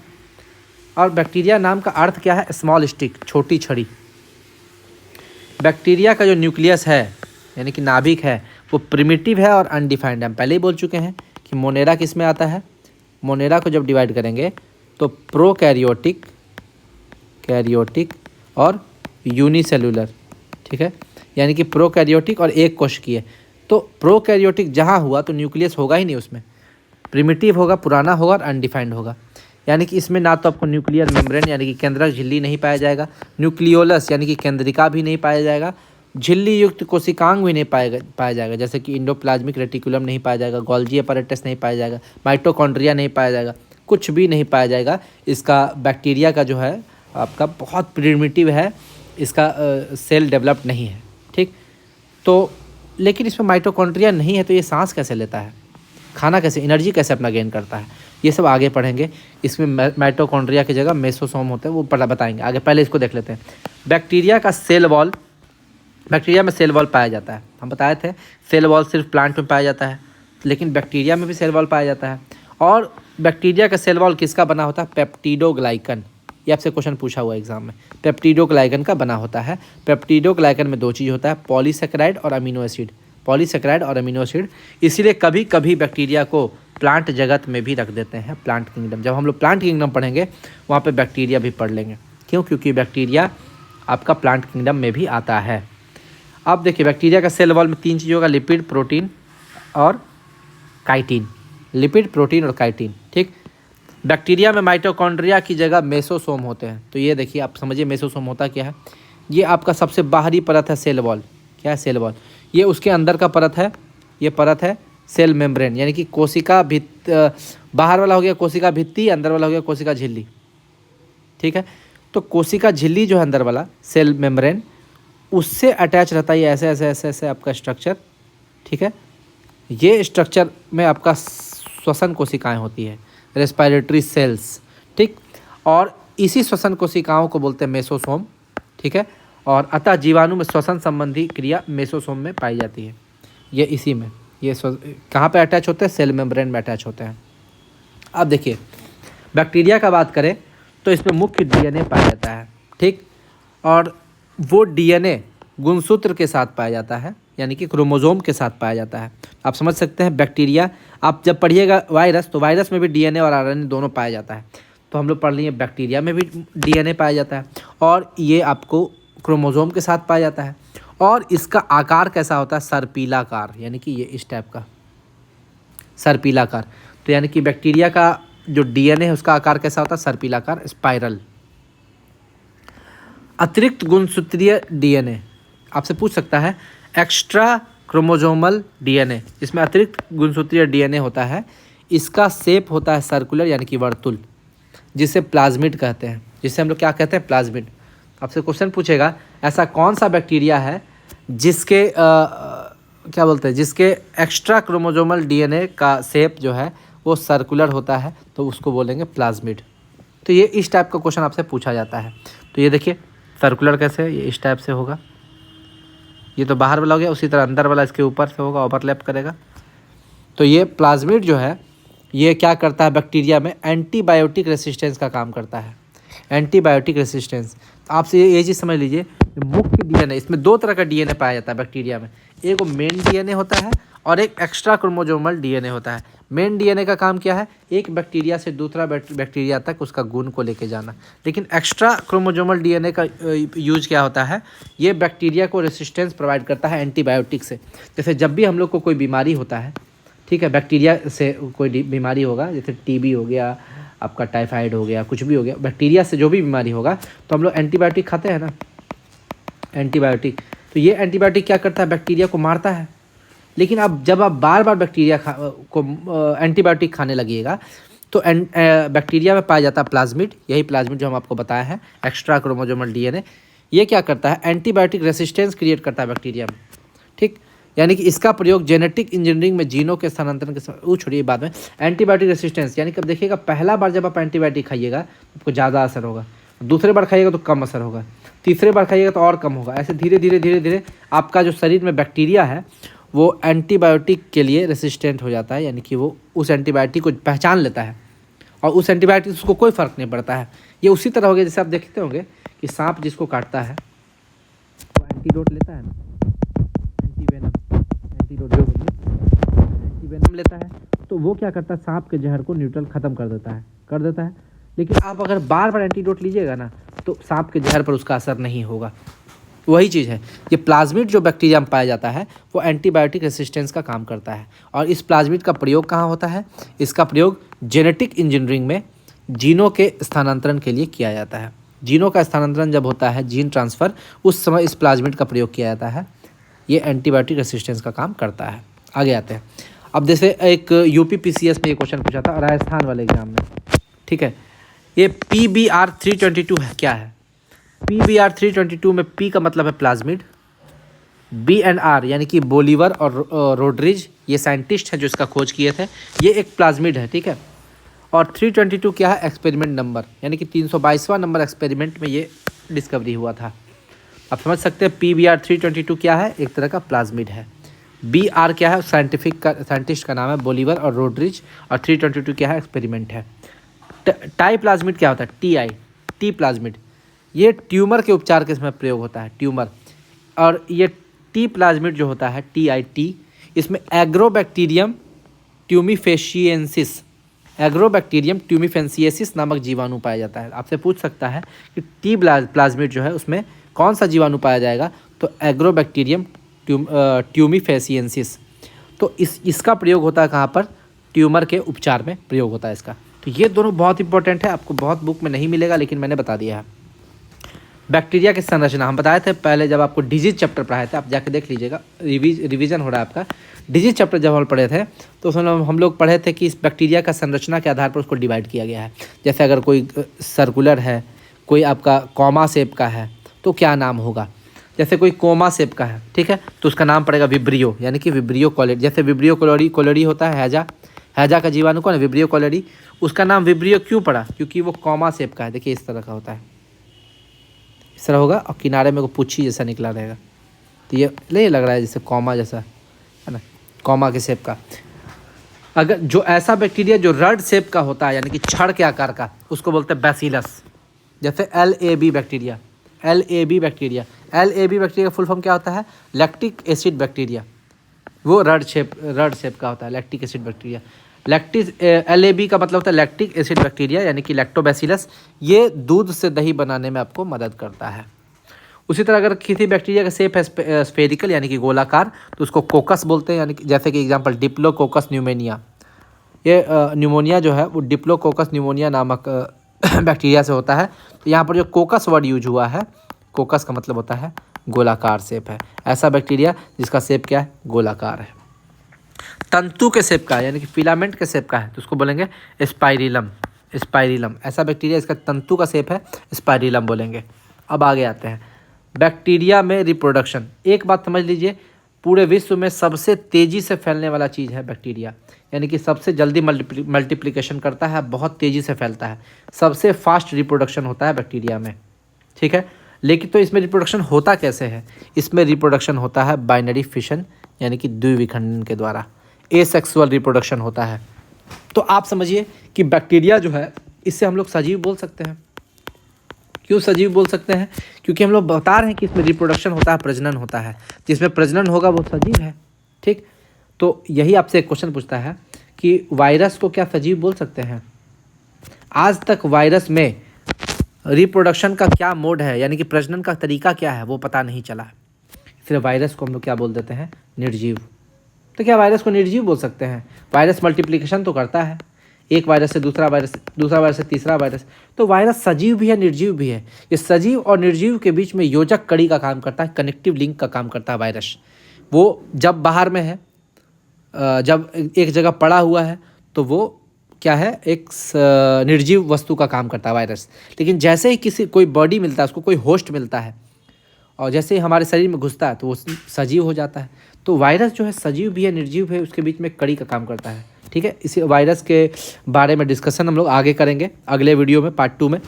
और बैक्टीरिया नाम का अर्थ क्या है? स्मॉल स्टिक, छोटी छड़ी। बैक्टीरिया का जो न्यूक्लियस है यानी कि नाभिक है वो प्रिमिटिव है और अनडिफाइंड। हम पहले ही बोल चुके हैं कि मोनेरा किस में आता है। मोनेरा को जब डिवाइड करेंगे तो प्रोकैरियोटिक, कैरियोटिक और यूनिसेलुलर, ठीक है, यानी कि प्रोकैरियोटिक और एक कोशिकीय। तो प्रोकैरियोटिक जहाँ हुआ तो न्यूक्लियस होगा ही नहीं उसमें, प्रिमिटिव होगा, पुराना होगा और अनडिफाइंड होगा। यानी कि इसमें ना तो आपको न्यूक्लियर मेम्ब्रेन यानी कि केंद्रक झिल्ली नहीं पाया जाएगा, न्यूक्लियोलस यानी कि केंद्रिका भी नहीं पाया जाएगा, झिल्ली युक्त कोशिकांग भी नहीं पाया जाएगा, जैसे कि इंडोप्लाज्मिक रेटिकुलम नहीं पाया जाएगा, गोल्जी अपैरेटस नहीं पाया जाएगा, माइटोकॉन्ड्रिया नहीं पाया जाएगा, कुछ भी नहीं पाया जाएगा। इसका बैक्टीरिया का जो है आपका बहुत प्रिमिटिव है, इसका सेल डेवलप्ड नहीं है, ठीक। तो लेकिन इसमें माइटोकॉन्ड्रिया नहीं है तो ये सांस कैसे लेता है, खाना कैसे, एनर्जी कैसे अपना गेन करता है, ये सब आगे पढ़ेंगे। इसमें माइटोकॉन्ड्रिया की जगह मेसोसोम होते हैं, वो बताएंगे आगे। पहले इसको देख लेते हैं। बैक्टीरिया का सेल वॉल, बैक्टीरिया में सेल वॉल पाया जाता है। हम बताए थे सेल वॉल सिर्फ प्लांट में पाया जाता है, लेकिन बैक्टीरिया में भी सेल वॉल पाया जाता है। और बैक्टीरिया का सेल वॉल किसका बना होता है? पेप्टिडोग्लाइकन। ये आपसे क्वेश्चन पूछा हुआ एग्जाम में, पेप्टिडोग्लाइकन का बना होता है। पेप्टिडोग्लाइकन में दो चीज़ होता है, पॉलीसेकेराइड और अमीनो एसिड, पॉलीसेकेराइड और अमीनो एसिड। इसीलिए कभी कभी बैक्टीरिया को प्लांट जगत में भी रख देते हैं, प्लांट किंगडम। जब हम लोग प्लांट किंगडम पढ़ेंगे वहाँ पे बैक्टीरिया भी पढ़ लेंगे। क्यों? क्योंकि बैक्टीरिया आपका प्लांट किंगडम में भी आता है। अब देखिए बैक्टीरिया का सेल वॉल में तीन चीज़ होगा, लिपिड, प्रोटीन और काइटिन। लिपिड, प्रोटीन और काइटिन, ठीक। बैक्टीरिया में माइटोकॉन्ड्रिया की जगह मेसोसोम होते हैं। तो ये देखिए आप समझिए मेसोसोम होता क्या है। ये आपका सबसे बाहरी परत है सेल वॉल। क्या है? Cell wall. ये उसके अंदर का परत है, ये परत है सेल मेम्ब्रेन, यानी कि कोशिका बाहर वाला हो गया कोशिका भित्ति, अंदर वाला हो गया कोशिका झिल्ली, ठीक है। तो कोशिका झिल्ली जो है अंदर वाला सेल मेम्ब्रेन, उससे अटैच रहता है ये ऐसे ऐसे ऐसे ऐसे आपका स्ट्रक्चर, ठीक है। ये स्ट्रक्चर में आपका श्वसन कोशिकाएं होती है, रेस्पिरेटरी सेल्स, ठीक। और इसी श्वसन कोशिकाओं को बोलते हैं मेसोसोम, ठीक है। और अतः जीवाणु में श्वसन संबंधी क्रिया मेसोसोम में पाई जाती है। ये इसी में, ये कहाँ पे अटैच होते हैं? सेल मेम्ब्रेन में अटैच होते हैं। अब देखिए बैक्टीरिया का बात करें तो इसमें मुख्य डीएनए पाया जाता है, ठीक। और वो डीएनए गुणसूत्र के साथ पाया जाता है, यानी कि क्रोमोसोम के साथ पाया जाता है। आप समझ सकते हैं बैक्टीरिया, आप जब पढ़िएगा वायरस तो वायरस में भी डीएनए और आरएनए दोनों पाया जाता है। तो हम लोग पढ़ लिए बैक्टीरिया में भी डीएनए पाया जाता है और ये आपको क्रोमोसोम के साथ पाया जाता है। और इसका आकार कैसा होता है? सर्पिलाकार, यानी कि ये इस टाइप का सर्पिलाकार। तो यानी कि बैक्टीरिया का जो डीएनए है उसका आकार कैसा होता है? सर्पिलाकार, स्पाइरल। अतिरिक्त गुणसूत्रीय डीएनए आपसे पूछ सकता है, एक्स्ट्रा क्रोमोसोमल डीएनए, इसमें अतिरिक्त गुणसूत्रीय डीएनए होता है। इसका शेप होता है सर्कुलर, यानी कि वर्तुल, जिसे प्लाज्मिड कहते हैं, जिसे हम लोग क्या कहते हैं? प्लाज्मिड। आपसे क्वेश्चन पूछेगा ऐसा कौन सा बैक्टीरिया है जिसके क्या बोलते हैं, जिसके एक्स्ट्रा क्रोमोसोमल डीएनए का शेप जो है वो सर्कुलर होता है, तो उसको बोलेंगे प्लाज्मिड। तो ये इस टाइप का क्वेश्चन आपसे पूछा जाता है। तो ये देखिए सर्कुलर कैसे, ये इस टाइप से होगा, ये तो बाहर वाला हो गया, उसी तरह अंदर वाला इसके ऊपर से होगा, ओवरलैप करेगा। तो ये प्लाज्मिड जो है ये क्या करता है? बैक्टीरिया में एंटीबायोटिक रेसिस्टेंस का काम करता है, एंटीबायोटिक रेसिस्टेंस। तो आपसे ये चीज़ समझ लीजिए, मुख्य डीएनए, इसमें दो तरह का डीएनए पाया जाता है बैक्टीरिया में। एक वो मेन डीएनए होता है और एक एक्स्ट्रा क्रोमोसोमल डीएनए होता है। मेन डीएनए का काम क्या है? एक बैक्टीरिया से दूसरा बैक्टीरिया तक उसका गुण को लेके जाना। लेकिन एक्स्ट्रा क्रोमोसोमल डीएनए का यूज क्या होता है? ये बैक्टीरिया को रेसिस्टेंस प्रोवाइड करता है एंटीबायोटिक से। जैसे जब भी हम लोग को कोई बीमारी होता है, ठीक है, बैक्टीरिया से कोई बीमारी होगा, जैसे टीबी हो गया, आपका टाइफाइड हो गया, कुछ भी हो गया, बैक्टीरिया से जो भी बीमारी होगा तो हम लोग एंटीबायोटिक खाते हैं ना, एंटीबायोटिक। तो ये एंटीबायोटिक क्या करता है? बैक्टीरिया को मारता है। लेकिन अब जब आप बार बार बैक्टीरिया को एंटीबायोटिक खाने लगिएगा तो बैक्टीरिया में पाया जाता है प्लाज्मिड। यही प्लाज्मिड जो हम आपको बताया है, एक्स्ट्रा क्रोमोसोमल डीएनए, ये क्या करता है? एंटीबायोटिक रेसिस्टेंस क्रिएट करता है बैक्टीरिया में, ठीक। यानी कि इसका प्रयोग जेनेटिक इंजीनियरिंग में जीनों के स्थानांतरण के वो छोड़िए बाद में। एंटीबायोटिक रेसिस्टेंस यानी कि अब देखिएगा, पहला बार जब आप एंटीबायोटिक खाइएगा आपको ज़्यादा असर होगा, दूसरे बार खाइएगा तो कम असर होगा, तीसरे बार खाइएगा तो और कम होगा। ऐसे धीरे धीरे धीरे धीरे आपका जो शरीर में बैक्टीरिया है वो एंटीबायोटिक के लिए रेसिस्टेंट हो जाता है, यानी कि वो उस एंटीबायोटिक को पहचान लेता है और उस एंटीबायोटिक से उसको कोई फ़र्क नहीं पड़ता है। ये उसी तरह हो गया जैसे आप देखते होंगे कि सांप जिसको काटता है वो एंटीडोट लेता है ना, एंटीवेनम, एंटीडोट जो एंटीवेनम लेता है, तो वो क्या करता है, सांप के जहर को न्यूट्रल ख़त्म कर देता है। लेकिन आप अगर बार बार एंटीडोट लीजिएगा ना तो सांप के जहर पर उसका असर नहीं होगा। वही चीज़ है, ये प्लाज्मिड जो बैक्टीरिया में पाया जाता है वो एंटीबायोटिक रेसिस्टेंस का काम करता है। और इस प्लाज्मिड का प्रयोग कहाँ होता है, इसका प्रयोग जेनेटिक इंजीनियरिंग में जीनों के स्थानांतरण के लिए किया जाता है। जीनों का स्थानांतरण जब होता है, जीन ट्रांसफ़र, उस समय इस प्लाज्मिड का प्रयोग किया जाता है। ये एंटीबायोटिक रेसिस्टेंस का काम करता है। आगे आते हैं। अब जैसे एक UPPCS में ये क्वेश्चन पूछा था राजस्थान वाले एग्जाम में, ठीक है। ये PBR 322 है, क्या है PBR 322 में P का मतलब है प्लाज्मिड, B एंड R यानी कि बोलीवर और रोड्रिज, ये साइंटिस्ट हैं जो इसका खोज किए थे। ये एक प्लाज्मिड है, ठीक है। और 322 क्या है, एक्सपेरिमेंट नंबर, यानी कि 322वां नंबर एक्सपेरिमेंट में ये डिस्कवरी हुआ था। आप समझ सकते हैं PBR 322 क्या है, एक तरह का प्लाज्मिड है। BR क्या है, साइंटिस्ट का नाम है बोलीवर और रोड्रिज, और 322 क्या है, एक्सपेरिमेंट है। टाई प्लाज्मिड क्या होता है, टी प्लाज्मिड, ये ट्यूमर के उपचार के इसमें प्रयोग होता है, ट्यूमर। और ये टी प्लाज्मिड जो होता है TIT, इसमें एग्रोबैक्टीरियम ट्यूमीफेंसिएसिस नामक जीवाणु पाया जाता है। आपसे पूछ सकता है कि टी प्लाज्मिड जो है उसमें कौन सा जीवाणु पाया जाएगा, तो एग्रोबैक्टीरियम ट्यूमीफेसिएंसिस। तो इसका प्रयोग होता है कहाँ पर, ट्यूमर के उपचार में प्रयोग होता है इसका। तो ये दोनों बहुत इंपॉर्टेंट है, आपको बहुत बुक में नहीं मिलेगा लेकिन मैंने बता दिया है। बैक्टीरिया की संरचना हम बताए थे पहले जब आपको डिजीज चैप्टर पढ़ाए थे, आप जाके देख लीजिएगा, रिवीजन हो रहा है आपका। डिजीज चैप्टर जब हम पढ़े थे तो उसमें हम लोग पढ़े थे कि इस बैक्टीरिया का संरचना के आधार पर उसको डिवाइड किया गया है। जैसे अगर कोई सर्कुलर है, कोई आपका कॉमा शेप का है तो क्या नाम होगा, जैसे कोई कोमा शेप का है, ठीक है, तो उसका नाम पड़ेगा विब्रियो, यानी कि विब्रियो कॉलेडी। जैसे विब्रियो कोलेडी होता है, हैजा का जीवाणु कौन है, विब्रियो कोलेडी। उसका नाम विब्रियो क्यों पड़ा, क्योंकि वो कॉमा शेप का है। देखिए इस तरह का होता है, इस तरह होगा और किनारे में को पुच्छी जैसा निकला रहेगा। तो ये नहीं लग रहा है जैसे कॉमा जैसा, है ना, कॉमा के शेप का। अगर जो ऐसा बैक्टीरिया जो रड शेप का होता है, यानी कि छड़ के आकार का, उसको बोलते हैं बैसिलस। जैसे LAB बैक्टीरिया, LAB बैक्टीरिया का फुल फॉर्म क्या होता है, लैक्टिक एसिड बैक्टीरिया। वो रड शेप का होता है, लैक्टिक एसिड बैक्टीरिया। LAB का मतलब होता है लैक्टिक एसिड बैक्टीरिया, यानी कि लैक्टोबैसिलस। ये दूध से दही बनाने में आपको मदद करता है। उसी तरह अगर किसी बैक्टीरिया का शेप है स्फेरिकल यानी कि गोलाकार, तो उसको कोकस बोलते हैं, यानी कि जैसे कि एग्जांपल डिप्लोकोकस न्यूमोनिया। ये न्यूमोनिया जो है वो डिप्लोकोकस न्यूमोनिया नामक बैक्टीरिया से होता है। तो यहाँ पर जो कोकस वर्ड यूज हुआ है, कोकस का मतलब होता है गोलाकार शेप है। ऐसा बैक्टीरिया जिसका शेप क्या है, गोलाकार है। तंतु के शेप का है, यानी कि फिलामेंट के शेप का है, तो उसको बोलेंगे स्पाइरिलम। ऐसा बैक्टीरिया इसका तंतु का शेप है, स्पाइरिलम बोलेंगे। अब आगे आते हैं बैक्टीरिया में रिप्रोडक्शन। एक बात समझ लीजिए, पूरे विश्व में सबसे तेज़ी से फैलने वाला चीज़ है बैक्टीरिया, यानी कि सबसे जल्दी मल्टीप्लिकेशन करता है, बहुत तेज़ी से फैलता है, सबसे फास्ट रिप्रोडक्शन होता है बैक्टीरिया में, ठीक है। लेकिन तो इसमें रिप्रोडक्शन होता कैसे है, इसमें रिप्रोडक्शन होता है बाइनरी फिशन, यानी कि द्विविखंडन के द्वारा, एसेक्सुअल रिप्रोडक्शन होता है। तो आप समझिए कि बैक्टीरिया जो है इससे हम लोग सजीव बोल सकते हैं। क्यों सजीव बोल सकते हैं, क्योंकि हम लोग बता रहे हैं कि इसमें रिप्रोडक्शन होता है, प्रजनन होता है, जिसमें प्रजनन होगा वो सजीव है, ठीक। तो यही आपसे एक क्वेश्चन पूछता है कि वायरस को क्या सजीव बोल सकते हैं। आज तक वायरस में रिप्रोडक्शन का क्या मोड है, यानी कि प्रजनन का तरीका क्या है, वो पता नहीं चला। फिर वायरस को हम लोग क्या बोल देते हैं, निर्जीव। तो क्या वायरस को निर्जीव बोल सकते हैं, वायरस मल्टीप्लिकेशन तो करता है, एक वायरस से दूसरा वायरस से तीसरा वायरस। तो वायरस सजीव भी है, निर्जीव भी है। ये सजीव और निर्जीव के बीच में योजक कड़ी का काम करता है, कनेक्टिव लिंक का काम करता है वायरस। वो जब बाहर में है, जब एक जगह पड़ा हुआ है, तो वो क्या है, एक निर्जीव वस्तु का काम करता है वायरस। लेकिन जैसे ही कोई बॉडी मिलता है, उसको कोई होस्ट मिलता है, और जैसे ही हमारे शरीर में घुसता है तो वो सजीव हो जाता है। तो वायरस जो है सजीव भी है, निर्जीव है, उसके बीच में कड़ी का काम करता है, ठीक है। इसी वायरस के बारे में डिस्कशन हम लोग आगे करेंगे अगले वीडियो में, पार्ट 2 में।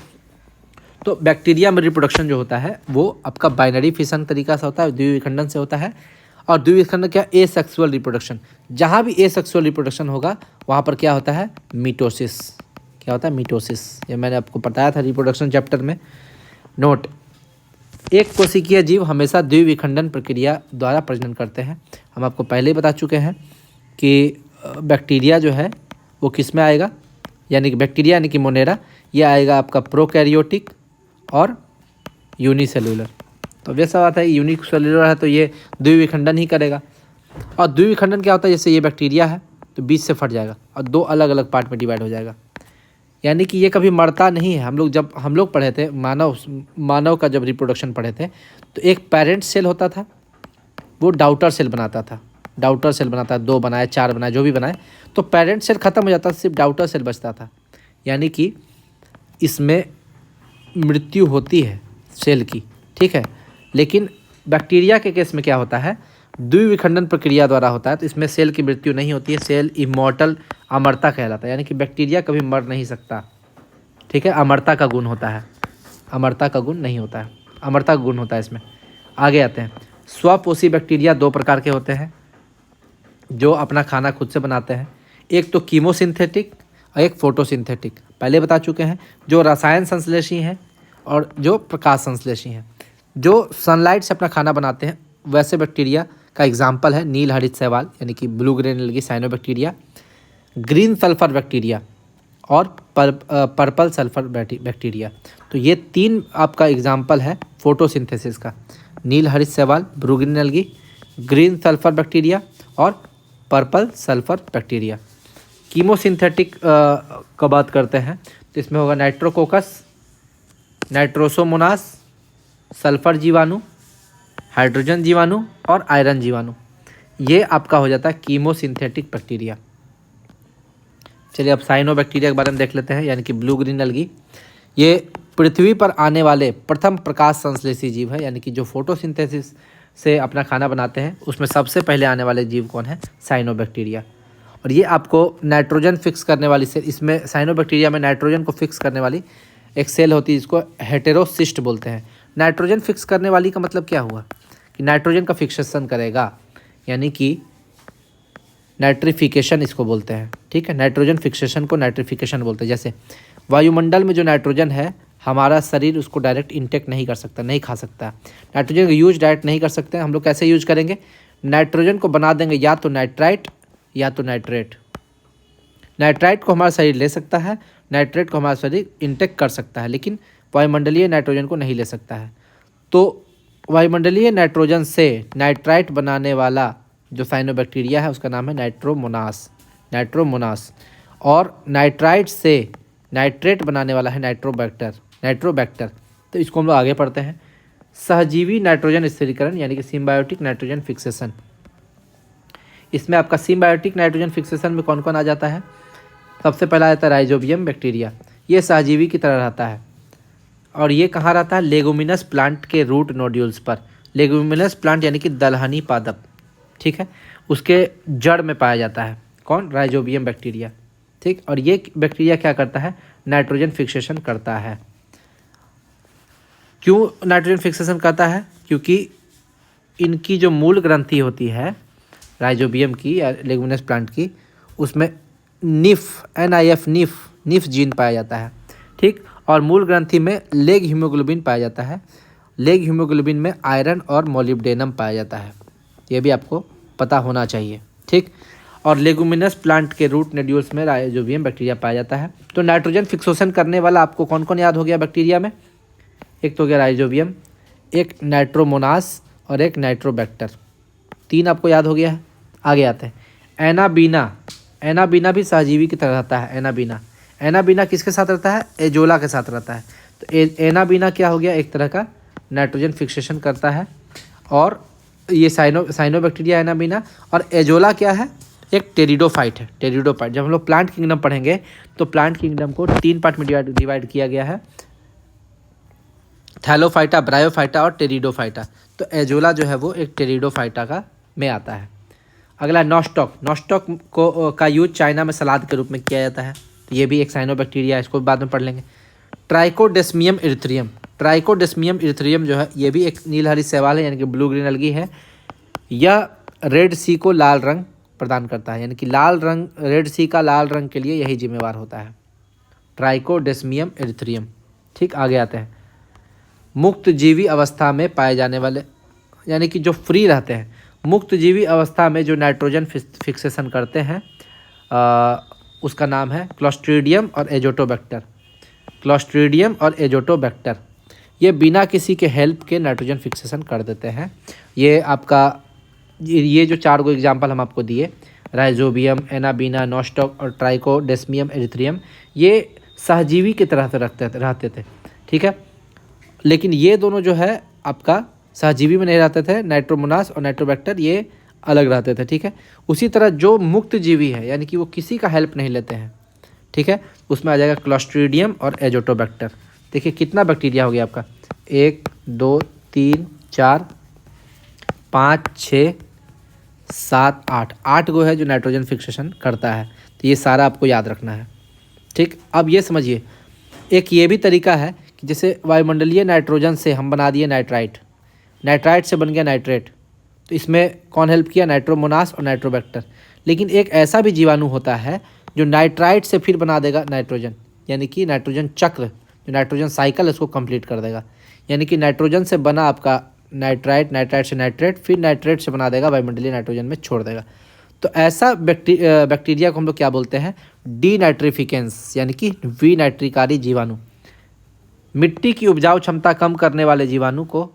तो बैक्टीरिया में रिप्रोडक्शन जो होता है वो आपका बाइनरी फिशन तरीका से होता है, द्विविखंडन से होता है। और द्विविखंडन क्या, एसेक्सुअल रिप्रोडक्शन। जहाँ भी एसेक्सुअल रिप्रोडक्शन होगा वहाँ पर क्या होता है, मीटोसिस। क्या होता है, मिटोसिस। ये मैंने आपको बताया था रिप्रोडक्शन चैप्टर में। नोट, एक कोशिकीय जीव हमेशा द्विविखंडन प्रक्रिया द्वारा प्रजनन करते हैं। हम आपको पहले ही बता चुके हैं कि बैक्टीरिया जो है वो किस में आएगा, यानी कि बैक्टीरिया यानी कि मोनेरा, ये आएगा आपका प्रोकैरियोटिक और यूनिसेलुलर। तो वैसा बात है, यूनिसेलुलर है तो ये द्विविखंडन ही करेगा। और द्विविखंडन क्या होता है, जैसे ये बैक्टीरिया है तो बीच से फट जाएगा और दो अलग अलग पार्ट में डिवाइड हो जाएगा, यानी कि ये कभी मरता नहीं है। जब हम लोग पढ़े थे मानव का जब रिप्रोडक्शन पढ़े थे, तो एक पेरेंट सेल होता था, वो डाउटर सेल बनाता था। डाउटर सेल बनाता है, 2 बनाए 4 बनाए जो भी बनाए, तो पेरेंट सेल खत्म हो जाता था, सिर्फ डाउटर सेल बचता था। यानी कि इसमें मृत्यु होती है सेल की, ठीक है। लेकिन बैक्टीरिया के केस में क्या होता है, द्विविखंडन प्रक्रिया द्वारा होता है, तो इसमें सेल की मृत्यु नहीं होती है। सेल इमॉर्टल, अमरता कहलाता है, यानी कि बैक्टीरिया कभी मर नहीं सकता, ठीक है। अमरता का गुण होता है, अमरता का गुण नहीं होता है, अमरता का गुण होता है इसमें। आगे आते हैं, स्वपोषी बैक्टीरिया 2 प्रकार के होते हैं जो अपना खाना खुद से बनाते हैं। एक तो कीमोसिंथेटिक और एक फोटोसिंथेटिक, पहले बता चुके हैं। जो रसायन संश्लेषी हैं और जो प्रकाश संश्लेषी हैं। जो सनलाइट से अपना खाना बनाते हैं वैसे बैक्टीरिया का एग्जाम्पल है नील हरित शैवाल, यानी कि blue grain algae cyanobacteria, green sulphur bacteria और पर्पल सल्फर बैक्टीरिया। तो ये 3 आपका एग्जाम्पल है फोटोसिंथेसिस का, नील हरित शैवाल, blue green algae, green sulphur bacteria और पर्पल सल्फर बैक्टीरिया। कीमोसिंथेटिक का बात करते हैं तो इसमें होगा नाइट्रोकोकस, नाइट्रोसोमोनास, सल्फर जीवाणु, हाइड्रोजन जीवाणु और आयरन जीवाणु। ये आपका हो जाता है कीमोसिंथेटिक बैक्टीरिया। चलिए अब साइनोबैक्टीरिया के बारे में देख लेते हैं, यानी कि ब्लू ग्रीन एल्गी। ये पृथ्वी पर आने वाले प्रथम प्रकाश संश्लेषी जीव है, यानी कि जो फोटोसिंथेसिस से अपना खाना बनाते हैं उसमें सबसे पहले आने वाले जीव कौन है, साइनोबैक्टीरिया। और ये आपको नाइट्रोजन फिक्स करने वाली सेल, इसमें साइनोबैक्टीरिया में नाइट्रोजन को फिक्स करने वाली एक सेल होती है, जिसको हेटेरोसिस्ट बोलते हैं। नाइट्रोजन फिक्स करने वाली का मतलब क्या हुआ कि नाइट्रोजन का फिक्सेशन करेगा, यानी कि नाइट्रिफिकेशन इसको बोलते हैं, ठीक है। नाइट्रोजन फिक्सेशन को नाइट्रिफिकेशन बोलते हैं। जैसे वायुमंडल में जो नाइट्रोजन है, हमारा शरीर उसको डायरेक्ट इंटेक नहीं कर सकता, नहीं खा सकता। नाइट्रोजन का यूज डायरेक्ट नहीं कर सकते, हम लोग कैसे यूज करेंगे, नाइट्रोजन को बना देंगे या तो नाइट्राइट या तो नाइट्रेट। नाइट्राइट को हमारा शरीर ले सकता है, नाइट्रेट को हमारा शरीर इंटेक कर सकता है, लेकिन वायुमंडलीय नाइट्रोजन को नहीं ले सकता है। तो वायुमंडलीय नाइट्रोजन से नाइट्राइट बनाने वाला जो साइनोबैक्टीरिया है उसका नाम है नाइट्रोमोनास, नाइट्रोमोनास। और नाइट्राइट से नाइट्रेट बनाने वाला है नाइट्रोबैक्टर, नाइट्रोबैक्टर। तो इसको हम लोग आगे पढ़ते हैं। सहजीवी नाइट्रोजन स्थिरीकरण, यानी कि सिम्बायोटिक नाइट्रोजन फिक्सेशन। इसमें आपका सिम्बायोटिक नाइट्रोजन फिक्सेशन में कौन कौन आ जाता है, सबसे पहला आता है राइजोबियम बैक्टीरिया। ये सहजीवी की तरह रहता है और ये कहाँ रहता है, लेगुमिनस प्लांट के रूट नोड्यूल्स पर। लेगुमिनस प्लांट यानी कि दलहनी पादप, ठीक है, उसके जड़ में पाया जाता है कौन, राइजोबियम बैक्टीरिया, ठीक। और ये बैक्टीरिया क्या करता है, नाइट्रोजन फिक्सेशन करता है। क्यों नाइट्रोजन फिक्सेशन करता है, क्योंकि इनकी जो मूल ग्रंथि होती है राइजोबियम की या लेगुमिनस प्लांट की, उसमें निफ, NIF, निफ जीन पाया जाता है, ठीक। और मूल ग्रंथि में लेग हीमोग्लोबिन पाया जाता है। लेग हीमोग्लोबिन में आयरन और मोलिब्डेनम पाया जाता है, ये भी आपको पता होना चाहिए, ठीक। और लेगुमिनस प्लांट के रूट नोड्यूल्स में राइजोबियम बैक्टीरिया पाया जाता है। तो नाइट्रोजन फिक्सेशन करने वाला आपको कौन कौन याद हो गया बैक्टीरिया में, एक तो हो गया राइजोबियम, एक नाइट्रोमोनास और एक नाइट्रोबैक्टर, 3 आपको याद हो गया है। आगे आते हैं एनाबीना। एनाबीना भी सहजीवी की तरह रहता है। एनाबीना, एनाबीना किसके साथ रहता है, एजोला के साथ रहता है। तो एनाबीना क्या हो गया, एक तरह का नाइट्रोजन फिक्सेशन करता है। और ये साइनोबैक्टीरिया एनाबीना। और एजोला क्या है, एक टेरिडोफाइट है, टेरिडोफाइट। जब हम लोग प्लांट किंगडम पढ़ेंगे तो प्लांट किंगडम को 3 पार्ट में डिवाइड किया गया है, थैलोफाइटा, ब्रायोफाइटा और टेरिडोफाइटा। तो एजोला जो है वो एक टेरिडोफाइटा का में आता है। अगला नॉस्टॉक। नॉस्टॉक को का यूज चाइना में सलाद के रूप में किया जाता है, तो ये भी एक साइनोबैक्टीरिया है, इसको बाद में पढ़ लेंगे। ट्राइकोडेस्मियम इरिथ्रियम। ट्राइकोडेस्मियम इरिथ्रियम जो है ये भी एक नीलहरित शैवाल है, यानी कि ब्लू ग्रीन एल्गी है। यह रेड सी को लाल रंग प्रदान करता है, यानी कि लाल रंग, रेड सी का लाल रंग के लिए यही जिम्मेवार होता है। ट्राइकोडेस्मियम एरिथ्रियम। ठीक, आगे आते हैं। मुक्त जीवी अवस्था में पाए जाने वाले, यानी कि जो फ्री रहते हैं, मुक्त जीवी अवस्था में जो नाइट्रोजन फिक्सेशन करते हैं उसका नाम है क्लोस्ट्रीडियम और एजोटोबैक्टर। क्लोस्ट्रीडियम और एजोटोबैक्टर ये बिना किसी के हेल्प के नाइट्रोजन फिक्सेशन कर देते हैं। ये आपका ये जो 4 गो एग्जाम्पल हम आपको दिए, राइजोबियम, एनाबीना, नॉस्टॉक और ट्राइकोडेस्मियम एरिथ्रियम, ये सहजीवी की तरह से रहते थे। ठीक है, लेकिन ये दोनों जो है आपका सहजीवी में नहीं रहते थे। नाइट्रोमोनास और नाइट्रोबैक्टर ये अलग रहते थे। ठीक है, उसी तरह जो मुक्त जीवी है, यानी कि वो किसी का हेल्प नहीं लेते हैं, ठीक है, उसमें आ जाएगा क्लोस्ट्रीडियम और एजोटोबैक्टर। देखिए कितना बैक्टीरिया हो गया आपका, 1 2 3 4 5 6 7 8 गो है जो नाइट्रोजन फिक्सेशन करता है। तो ये सारा आपको याद रखना है। ठीक, अब ये समझिए, एक ये भी तरीका है कि जैसे वायुमंडलीय नाइट्रोजन से हम बना दिए नाइट्राइट, नाइट्राइट से बन गया नाइट्रेट, तो इसमें कौन हेल्प किया, नाइट्रोमोनास और नाइट्रोबैक्टर। लेकिन एक ऐसा भी जीवाणु होता है जो नाइट्राइट से फिर बना देगा नाइट्रोजन, यानी कि नाइट्रोजन चक्र, जो नाइट्रोजन साइकिल उसको कंप्लीट कर देगा। यानी कि नाइट्रोजन से बना आपका नाइट्राइट, नाइट्राइट से नाइट्रेट, फिर नाइट्रेट से बना देगा, वायुमंडलीय नाइट्रोजन में छोड़ देगा। तो ऐसा बैक्टीरिया को हम लोग क्या बोलते हैं, डीनाइट्रिफिकेंस, यानी कि विनाइट्रिकारी जीवाणु। मिट्टी की उपजाऊ क्षमता कम करने वाले जीवाणु को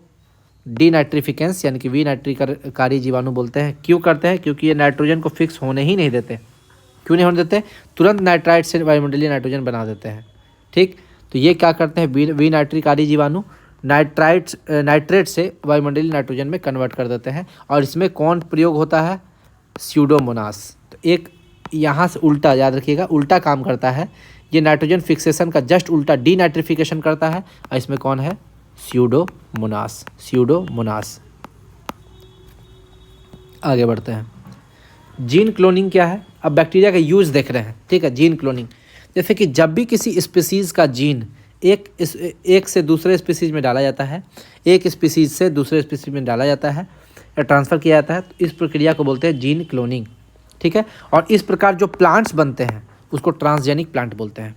डीनाइट्रिफिकेंस यानी कि विनाइट्रिकारी जीवाणु बोलते हैं। क्यों करते हैं, क्योंकि ये नाइट्रोजन को फिक्स होने ही नहीं देते। क्यों नहीं होने देते, तुरंत नाइट्राइट से वायुमंडलीय नाइट्रोजन बना देते हैं। ठीक, तो ये क्या करते हैं, विनाइट्रिकारी जीवाणु नाइट्रेट से वायुमंडलीय नाइट्रोजन में कन्वर्ट कर देते हैं। और इसमें कौन प्रयोग होता है, स्यूडोमोनास। तो एक यहाँ से उल्टा याद रखिएगा, उल्टा काम करता है ये, नाइट्रोजन फिक्सेशन का जस्ट उल्टा डीनाइट्रिफिकेशन करता है। और इसमें कौन है, स्यूडोमोनास, स्यूडोमोनास। आगे बढ़ते हैं, जीन क्लोनिंग क्या है। अब बैक्टीरिया का यूज देख रहे हैं। ठीक है, जीन क्लोनिंग, जैसे कि जब भी किसी स्पीसीज़ का जीन एक से दूसरे स्पीसीज़ में डाला जाता है, एक स्पीसीज़ से दूसरे स्पीसीज़ में डाला जाता है या ट्रांसफ़र किया जाता है, तो इस प्रक्रिया को बोलते हैं जीन क्लोनिंग। ठीक है, और इस प्रकार जो प्लांट्स बनते हैं उसको ट्रांसजेनिक प्लांट बोलते हैं।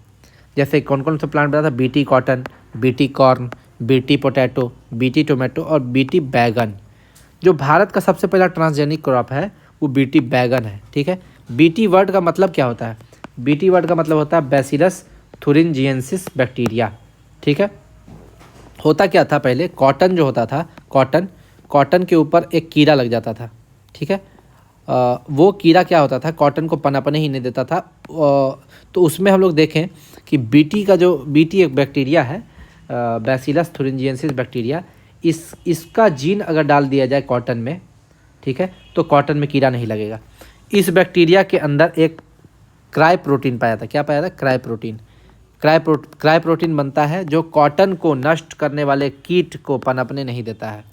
जैसे कौन कौन सा प्लांट बना था, BT cotton, BT corn, BT potato, BT tomato और बीटी बैगन। जो भारत का सबसे पहला ट्रांसजेनिक क्रॉप है वो बीटी बैगन है। ठीक है, बीटी वर्ड का मतलब क्या होता है, बीटी वर्ड का मतलब होता है बैसिलस थुरिंजिएंसिस बैक्टीरिया। ठीक है, होता क्या था पहले, कॉटन जो होता था, कॉटन के ऊपर एक कीड़ा लग जाता था। ठीक है, वो कीड़ा क्या होता था, कॉटन को पनपने ही नहीं देता था। तो उसमें हम लोग देखें कि बीटी एक बैक्टीरिया है, बैसिलस थुरिंजिएंसिस बैक्टीरिया, इसका जीन अगर डाल दिया जाए कॉटन में, ठीक है, तो कॉटन में कीड़ा नहीं लगेगा। इस बैक्टीरिया के अंदर एक क्राई प्रोटीन पाया था। क्या पाया था, क्राई प्रोटीन। क्राई प्रोटीन बनता है जो कॉटन को नष्ट करने वाले कीट को पनपने नहीं देता है।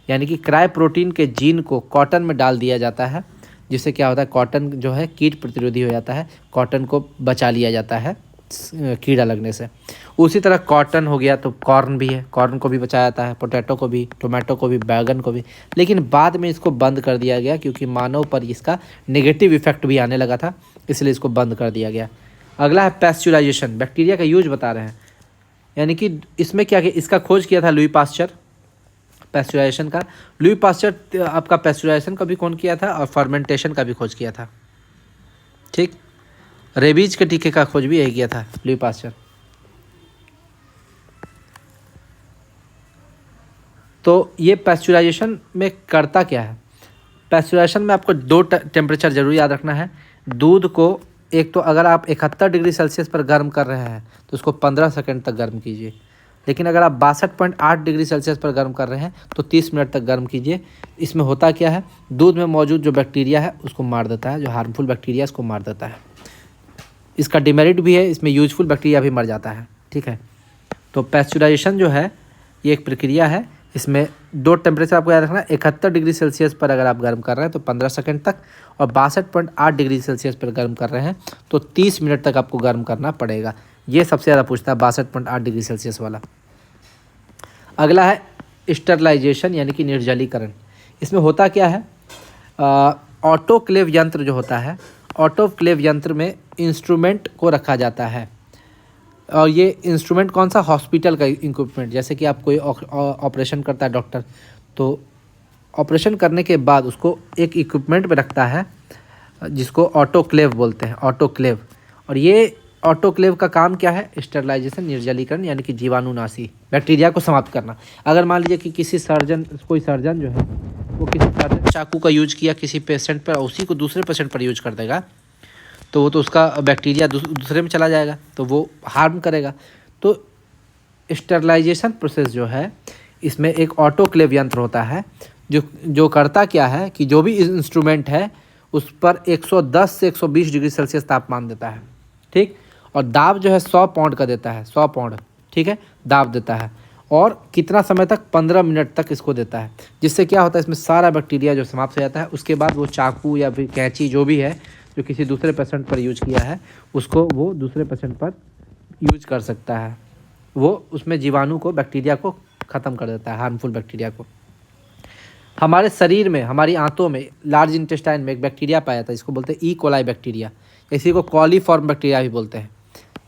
यानी कि क्राई प्रोटीन के जीन को कॉटन में डाल दिया जाता है, जिससे क्या होता है, कॉटन जो है कीट प्रतिरोधी हो जाता है, कॉटन को बचा लिया जाता है कीड़ा लगने से। उसी तरह कॉटन हो गया तो कॉर्न भी है, कॉर्न को भी बचाया जाता है, पोटैटो को भी, टोमेटो को भी, बैगन को भी। लेकिन बाद में इसको बंद कर दिया गया क्योंकि मानव पर इसका नेगेटिव इफेक्ट भी आने लगा था, इसलिए इसको बंद कर दिया गया। अगला है पैस्चुराइजेशन, बैक्टीरिया का यूज बता रहे हैं। यानी कि इसमें क्या, इसका खोज किया था लुई पास्चर, पैस्चुराइजेशन का। लुई पास्चर आपका पैस्चुराइजेशन का भी कौन किया था और फर्मेंटेशन का भी खोज किया था। ठीक, रेबीज के टीके का खोज भी यही किया था लुई पास्चर। तो ये पैस्चुराइजेशन में करता क्या है, पैस्चुराइजेशन में आपको 2 टेम्परेचर जरूर याद रखना है। दूध को एक तो अगर आप 71 डिग्री सेल्सियस पर गर्म कर रहे हैं तो उसको 15 सेकंड तक गर्म कीजिए। लेकिन अगर आप 62.8 डिग्री सेल्सियस पर गर्म कर रहे हैं तो 30 मिनट तक गर्म कीजिए। इसमें होता क्या है, दूध में मौजूद जो बैक्टीरिया है उसको मार देता है, जो हार्मफुल बैक्टीरिया उसको मार देता है। इसका डिमेरिट भी है, इसमें यूजफुल बैक्टीरिया भी मर जाता है। ठीक है, तो पैस्चुराइजेशन जो है ये एक प्रक्रिया है, इसमें 2 टेम्परेचर आपको याद रखना। 71 डिग्री सेल्सियस पर अगर आप गर्म कर रहे हैं तो 15 सेकंड तक, और 62.8 डिग्री सेल्सियस पर गर्म कर रहे हैं तो 30 मिनट तक आपको गर्म करना पड़ेगा। ये सबसे ज़्यादा पूछता है 62.8 डिग्री सेल्सियस वाला। अगला है स्टरलाइजेशन यानी कि निर्जलीकरण। इसमें होता क्या है, ऑटोक्लेव यंत्र जो होता है, ऑटोक्लेव यंत्र में इंस्ट्रूमेंट को रखा जाता है। और ये इंस्ट्रूमेंट कौन सा, हॉस्पिटल का इक्विपमेंट। जैसे कि आप कोई ऑपरेशन करता है डॉक्टर, तो ऑपरेशन करने के बाद उसको एक इक्विपमेंट में रखता है जिसको ऑटोक्लेव बोलते हैं, ऑटोक्लेव। और ये ऑटोक्लेव का काम क्या है, स्टेरलाइजेशन, निर्जलीकरण, यानी कि जीवाणुनाशी, बैक्टीरिया को समाप्त करना। अगर मान लीजिए कि कोई सर्जन जो है वो किसी सर्जन चाकू का यूज किया किसी पेशेंट पर, उसी को दूसरे पेशेंट पर यूज कर देगा, तो वो तो उसका बैक्टीरिया दूसरे में चला जाएगा, तो वो हार्म करेगा। तो स्टेरलाइजेशन प्रोसेस जो है, इसमें एक ऑटोक्लेव यंत्र होता है जो करता क्या है कि जो भी इंस्ट्रूमेंट है उस पर 110 से 120 डिग्री सेल्सियस तापमान देता है, ठीक। और दाब जो है 100 पाउंड का देता है, 100 पाउंड, ठीक है, दाब देता है। और कितना समय तक, 15 मिनट तक इसको देता है, जिससे क्या होता है इसमें सारा बैक्टीरिया जो समाप्त हो जाता है। उसके बाद वो चाकू या फिर कैंची जो भी है जो किसी दूसरे पेशेंट पर यूज किया है, उसको वो दूसरे पेशेंट पर यूज कर सकता है। वो उसमें जीवाणु को, बैक्टीरिया को ख़त्म कर देता है, हार्मफुल बैक्टीरिया को। हमारे शरीर में, हमारी आंतों में, लार्ज इंटेस्टाइन में एक बैक्टीरिया पाया जाता है, इसको बोलते हैं ई कोलाई बैक्टीरिया, इसी को कॉलीफॉर्म बैक्टीरिया भी बोलते हैं,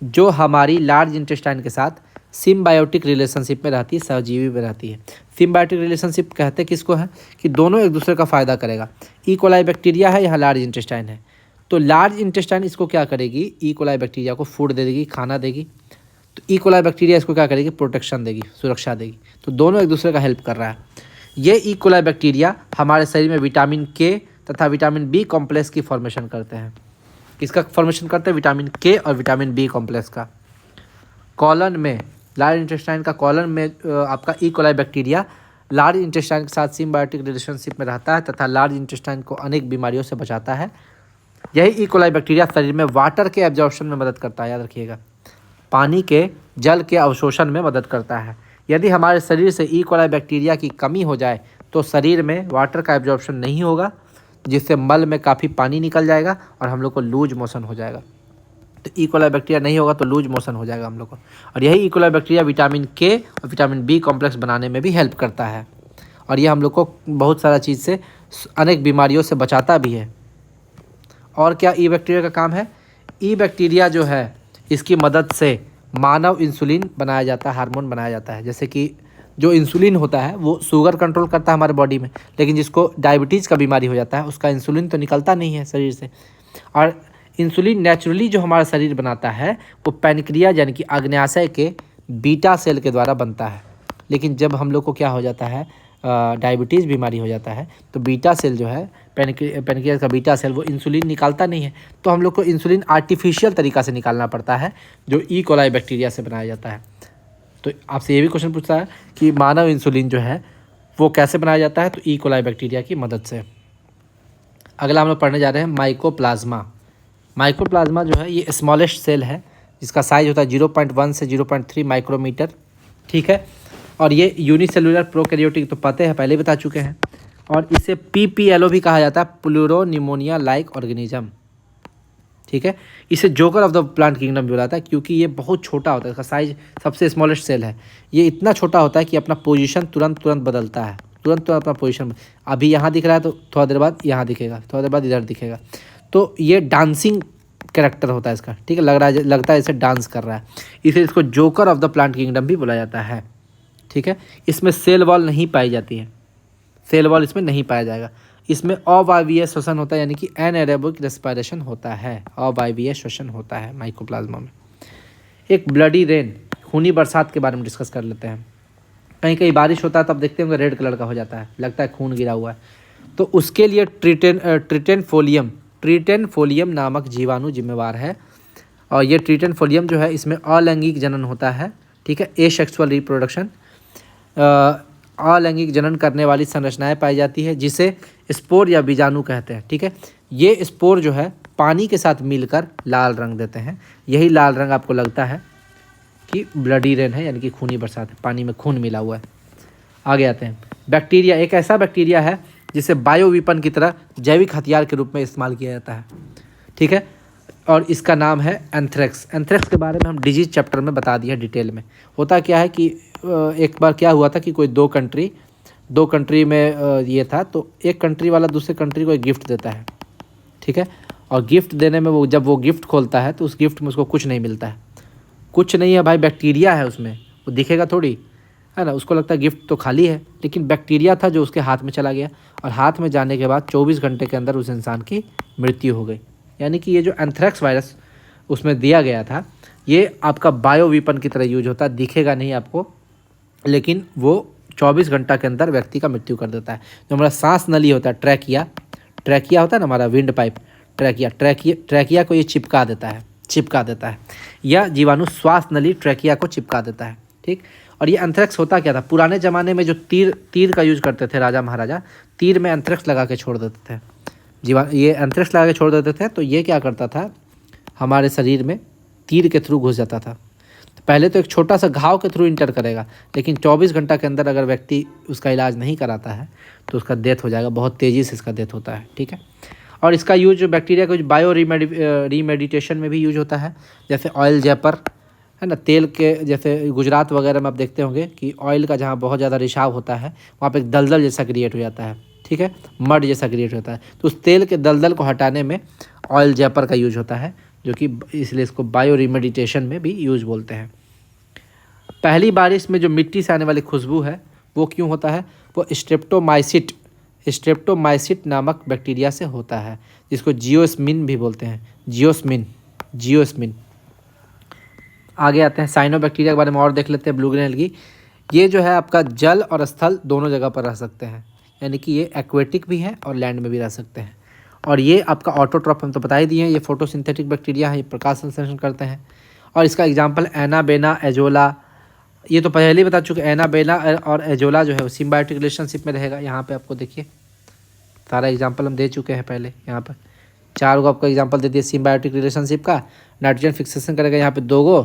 जो हमारी लार्ज इंटेस्टाइन के साथ सिम्बायोटिक रिलेशनशिप में रहती है, सहजीवी में रहती है। सिम्बायोटिक रिलेशनशिप कहते किसको है कि दोनों एक दूसरे का फ़ायदा करेगा। ई कोलाई बैक्टीरिया है, यहाँ लार्ज इंटेस्टाइन है, तो लार्ज इंटेस्टाइन इसको क्या करेगी, ई कोलाई बैक्टीरिया को फूड दे देगी, खाना देगी। तो ई कोलाई बैक्टीरिया इसको क्या करेगी, प्रोटेक्शन देगी, सुरक्षा देगी। तो दोनों एक दूसरे का हेल्प कर रहा है। ये ई कोलाई बैक्टीरिया हमारे शरीर में विटामिन के तथा विटामिन बी कॉम्प्लेक्स की फॉर्मेशन करते हैं। किसका फॉर्मेशन करते हैं, विटामिन के और विटामिन बी कॉम्प्लेक्स का। कॉलन में, लार्ज इंटेस्टाइन का कॉलन में आपका E coli bacteria large intestine के साथ सिम्बायोटिक रिलेशनशिप में रहता है तथा लार्ज इंटेस्टाइन को अनेक बीमारियों से बचाता है। यही ई कोलाई बैक्टीरिया शरीर में वाटर के एब्जॉर्प्शन में मदद करता है, याद रखिएगा, पानी के, जल के अवशोषण में मदद करता है। यदि हमारे शरीर से ई कोलाई बैक्टीरिया की कमी हो जाए तो शरीर में वाटर का एब्जॉर्प्शन नहीं होगा, जिससे मल में काफ़ी पानी निकल जाएगा और हम लोग को लूज मोशन हो जाएगा। तो ई कोलाई बैक्टीरिया नहीं होगा तो लूज मोशन हो जाएगा हम लोग को। और यही ई कोलाई बैक्टीरिया विटामिन के और विटामिन बी कॉम्प्लेक्स बनाने में भी हेल्प करता है, और ये हम लोग को बहुत सारा चीज़ से, अनेक बीमारियों से बचाता भी है। और क्या ई बैक्टीरिया का काम है, ई बैक्टीरिया जो है इसकी मदद से मानव इंसुलिन बनाया जाता है, हार्मोन बनाया जाता है। जैसे कि जो इंसुलिन होता है वो शुगर कंट्रोल करता है हमारे बॉडी में, लेकिन जिसको डायबिटीज़ का बीमारी हो जाता है उसका इंसुलिन तो निकलता नहीं है शरीर से। और इंसुलिन नेचुरली जो हमारा शरीर बनाता है वो पैनक्रियाज यानी कि अग्न्याशय के बीटा सेल के द्वारा बनता है। लेकिन जब हम लोग को क्या हो जाता है, डायबिटीज़ बीमारी हो जाता है, तो बीटा सेल जो है, पैनक्रियाज का बीटा सेल, वो इंसुलिन निकालता नहीं है, तो हम लोग को इंसुलिन आर्टिफिशियल तरीक़ा से निकालना पड़ता है, जो ई कोलाई बैक्टीरिया से बनाया जाता है। तो आपसे ये भी क्वेश्चन पूछता है कि मानव इंसुलिन जो है वो कैसे बनाया जाता है, तो ई कोलाई बैक्टीरिया की मदद से। अगला हम लोग पढ़ने जा रहे हैं माइकोप्लाज्मा। माइकोप्लाज्मा जो है ये स्मॉलेस्ट सेल है, जिसका साइज होता है 0.1 से 0.3 माइक्रोमीटर, ठीक है। और ये यूनिसेलुलर प्रोकैरियोटिक तो पते हैं, पहले बता चुके हैं। और इसे PPLO भी कहा जाता है, प्लूरोनिमोनिया लाइक ऑर्गेनिज्म, ठीक है। इसे joker of the plant kingdom भी बुलाता है, क्योंकि ये बहुत छोटा होता है, इसका साइज सबसे स्मॉलेस्ट सेल है। ये इतना छोटा होता है कि अपना पोजीशन तुरंत बदलता है, तुरंत अपना पोजीशन, अभी यहाँ दिख रहा है तो थोड़ा देर बाद यहाँ दिखेगा, थोड़ा देर बाद इधर दिखेगा। तो ये डांसिंग कैरेक्टर होता है इसका, ठीक है, लगता है इसे डांस कर रहा है, इसे इसको joker of the plant kingdom भी बुलाया जाता है, ठीक है। इसमें सेल वॉल नहीं पाई जाती है, सेल वॉल इसमें नहीं पाया जाएगा। इसमें अवायवीय श्वसन होता है, यानी कि एनाएरोबिक रेस्पिरेशन होता है, अवायवीय श्वसन होता है माइकोप्लाज्मा में। एक ब्लडी रेन, खूनी बरसात के बारे में डिस्कस कर लेते हैं। कहीं कहीं बारिश होता है तब देखते होंगे रेड कलर का हो जाता है, लगता है खून गिरा हुआ है। तो उसके लिए ट्रिटेन फोलियम नामक जीवाणु जिम्मेवार है। और ये ट्रिटेन फोलियम जो है इसमें अलैंगिक जनन होता है, ठीक है, एसेक्सुअल रिप्रोडक्शन, अलैंगिक जनन करने वाली संरचनाएं पाई जाती है, जिसे स्पोर या बीजाणु कहते हैं, ठीक है। ये स्पोर जो है पानी के साथ मिलकर लाल रंग देते हैं, यही लाल रंग आपको लगता है कि ब्लडी रेन है, यानी कि खूनी बरसात है, पानी में खून मिला हुआ है। आगे आते हैं, बैक्टीरिया एक ऐसा बैक्टीरिया है जिसे बायोवीपन की तरह जैविक हथियार के रूप में इस्तेमाल किया जाता है, ठीक है। और इसका नाम है एंथ्रेक्स। एंथ्रेक्स के बारे में हम डिजीज चैप्टर में बता दिया डिटेल में। होता क्या है कि एक बार क्या हुआ था कि कोई दो कंट्री में ये था, तो एक कंट्री वाला दूसरे कंट्री को एक गिफ्ट देता है, ठीक है। और गिफ्ट देने में जब वो गिफ्ट खोलता है तो उस गिफ्ट में उसको कुछ नहीं मिलता है, कुछ नहीं है भाई, बैक्टीरिया है उसमें, वो दिखेगा थोड़ी, है ना। उसको लगता है गिफ्ट तो खाली है, लेकिन बैक्टीरिया था जो उसके हाथ में चला गया, और हाथ में जाने के बाद 24 घंटे के अंदर उस इंसान की मृत्यु हो गई। यानी कि ये जो एंथ्रेक्स वायरस उसमें दिया गया था, ये आपका बायो वीपन की तरह यूज होता है, दिखेगा नहीं आपको, लेकिन वो 24 घंटा के अंदर व्यक्ति का मृत्यु कर देता है। जो हमारा सांस नली होता है, ट्रैकिया होता है ना हमारा, विंड पाइप, ट्रैकिया को ये चिपका देता है, यह जीवाणु श्वास नली ट्रैकिया को चिपका देता है, ठीक। और ये एंथ्रेक्स होता क्या था, पुराने ज़माने में जो तीर का यूज करते थे राजा महाराजा, तीर में एंथ्रेक्स लगा के छोड़ देते थे, ये एंथ्रेक्स लगा के छोड़ देते थे, तो ये क्या करता था, हमारे शरीर में तीर के थ्रू घुस जाता था। पहले तो एक छोटा सा घाव के थ्रू इंटर करेगा, लेकिन 24 घंटा के अंदर अगर व्यक्ति उसका इलाज नहीं कराता है तो उसका डेथ हो जाएगा, बहुत तेज़ी से इसका डेथ होता है, ठीक है। और इसका यूज बैक्टीरिया का बायो रीमेडिटेशन में भी यूज होता है, जैसे ऑयल जैपर है ना, तेल के, जैसे गुजरात वगैरह में आप देखते होंगे कि ऑयल का जहाँ बहुत ज़्यादा रिसाव होता है वहाँ पे एक दलदल जैसा क्रिएट हो जाता है, ठीक है, मड जैसा क्रिएट होता है, तो उस तेल के दलदल को हटाने में ऑयल जैपर का यूज होता है, जो कि इसलिए इसको बायो रीमेडिटेशन में भी यूज बोलते हैं। पहली बारिश में जो मिट्टी से आने वाली खुशबू है वो क्यों होता है, वो स्ट्रेप्टोमाइसिट नामक बैक्टीरिया से होता है, जिसको जियोस्मिन भी बोलते हैं, जियोस्मिन। आगे आते हैं साइनोबैक्टीरिया के बारे में और देख लेते हैं। ब्लू ग्रेन एल्गी, ये जो है आपका जल और स्थल दोनों जगह पर रह सकते हैं, यानी कि ये एक्वेटिक भी है और लैंड में भी रह सकते हैं। और ये आपका ऑटोट्रॉफ हम तो बता ही दिए हैं, ये फोटोसिंथेटिक बैक्टीरिया है, ये प्रकाश संश्लेषण करते हैं। और इसका एग्जाम्पल एनाबेना, एजोला, ये तो पहले ही बता चुके, एनाबेना और एजोला जो है वो सिम्बायोटिक रिलेशनशिप में रहेगा। यहाँ पे आपको देखिए सारा एग्जाम्पल हम दे चुके हैं पहले, यहाँ पर 4 गो आपको एग्जाम्पल दे दिए सिम्बायोटिक रिलेशनशिप का। नाइट्रोजन फिक्सेशन करेगा यहाँ पे 2 गो,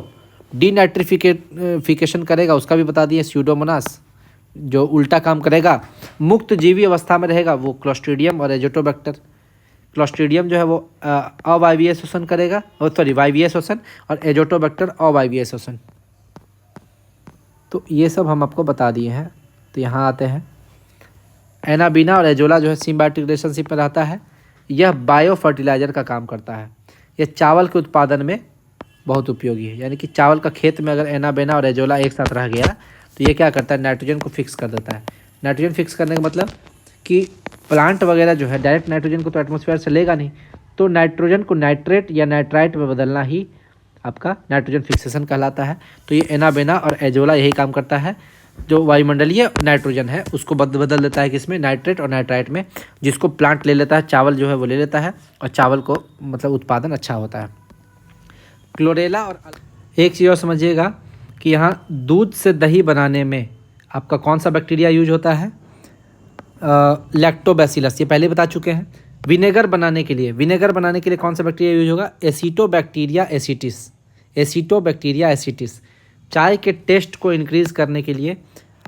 डीनाइट्रिफिकेशन करेगा उसका भी बता दिए, स्यूडोमोनास जो उल्टा काम करेगा। मुक्त जीवी अवस्था में रहेगा वो क्लोस्ट्रीडियम और एजोटोबैक्टर। क्लोस्ट्रीडियम जो है वो अवायवीय शोषण करेगा, वायवीय शोषण, और एजोटोबैक्टर अवायवीय शोषण। तो ये सब हम आपको बता दिए हैं। तो यहाँ आते हैं, एनाबीना और एजोला जो है सिम्बायोटिक रिलेशनशिप में रहता है, यह बायो फर्टिलाइजर का काम करता है, यह चावल के उत्पादन में बहुत उपयोगी है। यानी कि चावल का खेत में अगर एनाबेना और एजोला एक साथ रह गया तो ये क्या करता है, नाइट्रोजन को फिक्स कर देता है। नाइट्रोजन फिक्स करने का मतलब कि प्लांट वगैरह जो है डायरेक्ट नाइट्रोजन को तो एटमॉस्फेयर से लेगा नहीं, तो नाइट्रोजन को नाइट्रेट या नाइट्राइट में बदलना ही आपका नाइट्रोजन फिक्सेशन कहलाता है। तो ये एनाबेना और एजोला यही काम करता है, जो वायुमंडलीय नाइट्रोजन है उसको बदल देता है किसमें, नाइट्रेट और नाइट्राइट में, जिसको प्लांट ले लेता है, चावल जो है वो ले लेता है, और चावल को मतलब उत्पादन अच्छा होता है। क्लोरेला और एक चीज़ और समझिएगा कि यहाँ दूध से दही बनाने में आपका कौन सा बैक्टीरिया यूज होता है, लैक्टोबैसिलस, ये पहले बता चुके हैं। विनेगर बनाने के लिए कौन सा बैक्टीरिया यूज होगा, एसिटोबैक्टीरिया एसिटिस। चाय के टेस्ट को इंक्रीज करने के लिए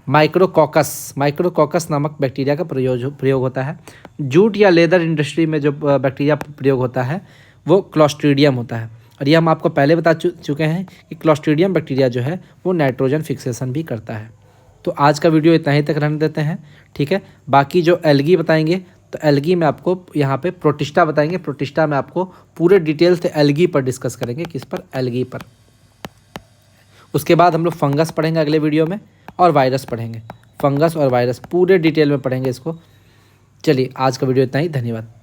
माइक्रोकॉकस नामक बैक्टीरिया का प्रयोग होता है। जूट या लेदर इंडस्ट्री में जो बैक्टीरिया प्रयोग होता है वो क्लोस्ट्रीडियम होता है। और ये हम आपको पहले बता चुके हैं कि क्लोस्ट्रीडियम बैक्टीरिया जो है वो नाइट्रोजन फिक्सेशन भी करता है। तो आज का वीडियो इतना ही तक रहने देते हैं, ठीक है। बाकी जो एल्गी बताएंगे, तो एल्गी में आपको यहाँ पे प्रोटिस्टा बताएंगे, प्रोटिस्टा में आपको पूरे डिटेल से एल्गी पर डिस्कस करेंगे, किस पर, एल्गी पर। उसके बाद हम लोग फंगस पढ़ेंगे अगले वीडियो में, और वायरस पढ़ेंगे, फंगस और वायरस पूरे डिटेल में पढ़ेंगे इसको। चलिए आज का वीडियो इतना ही, धन्यवाद।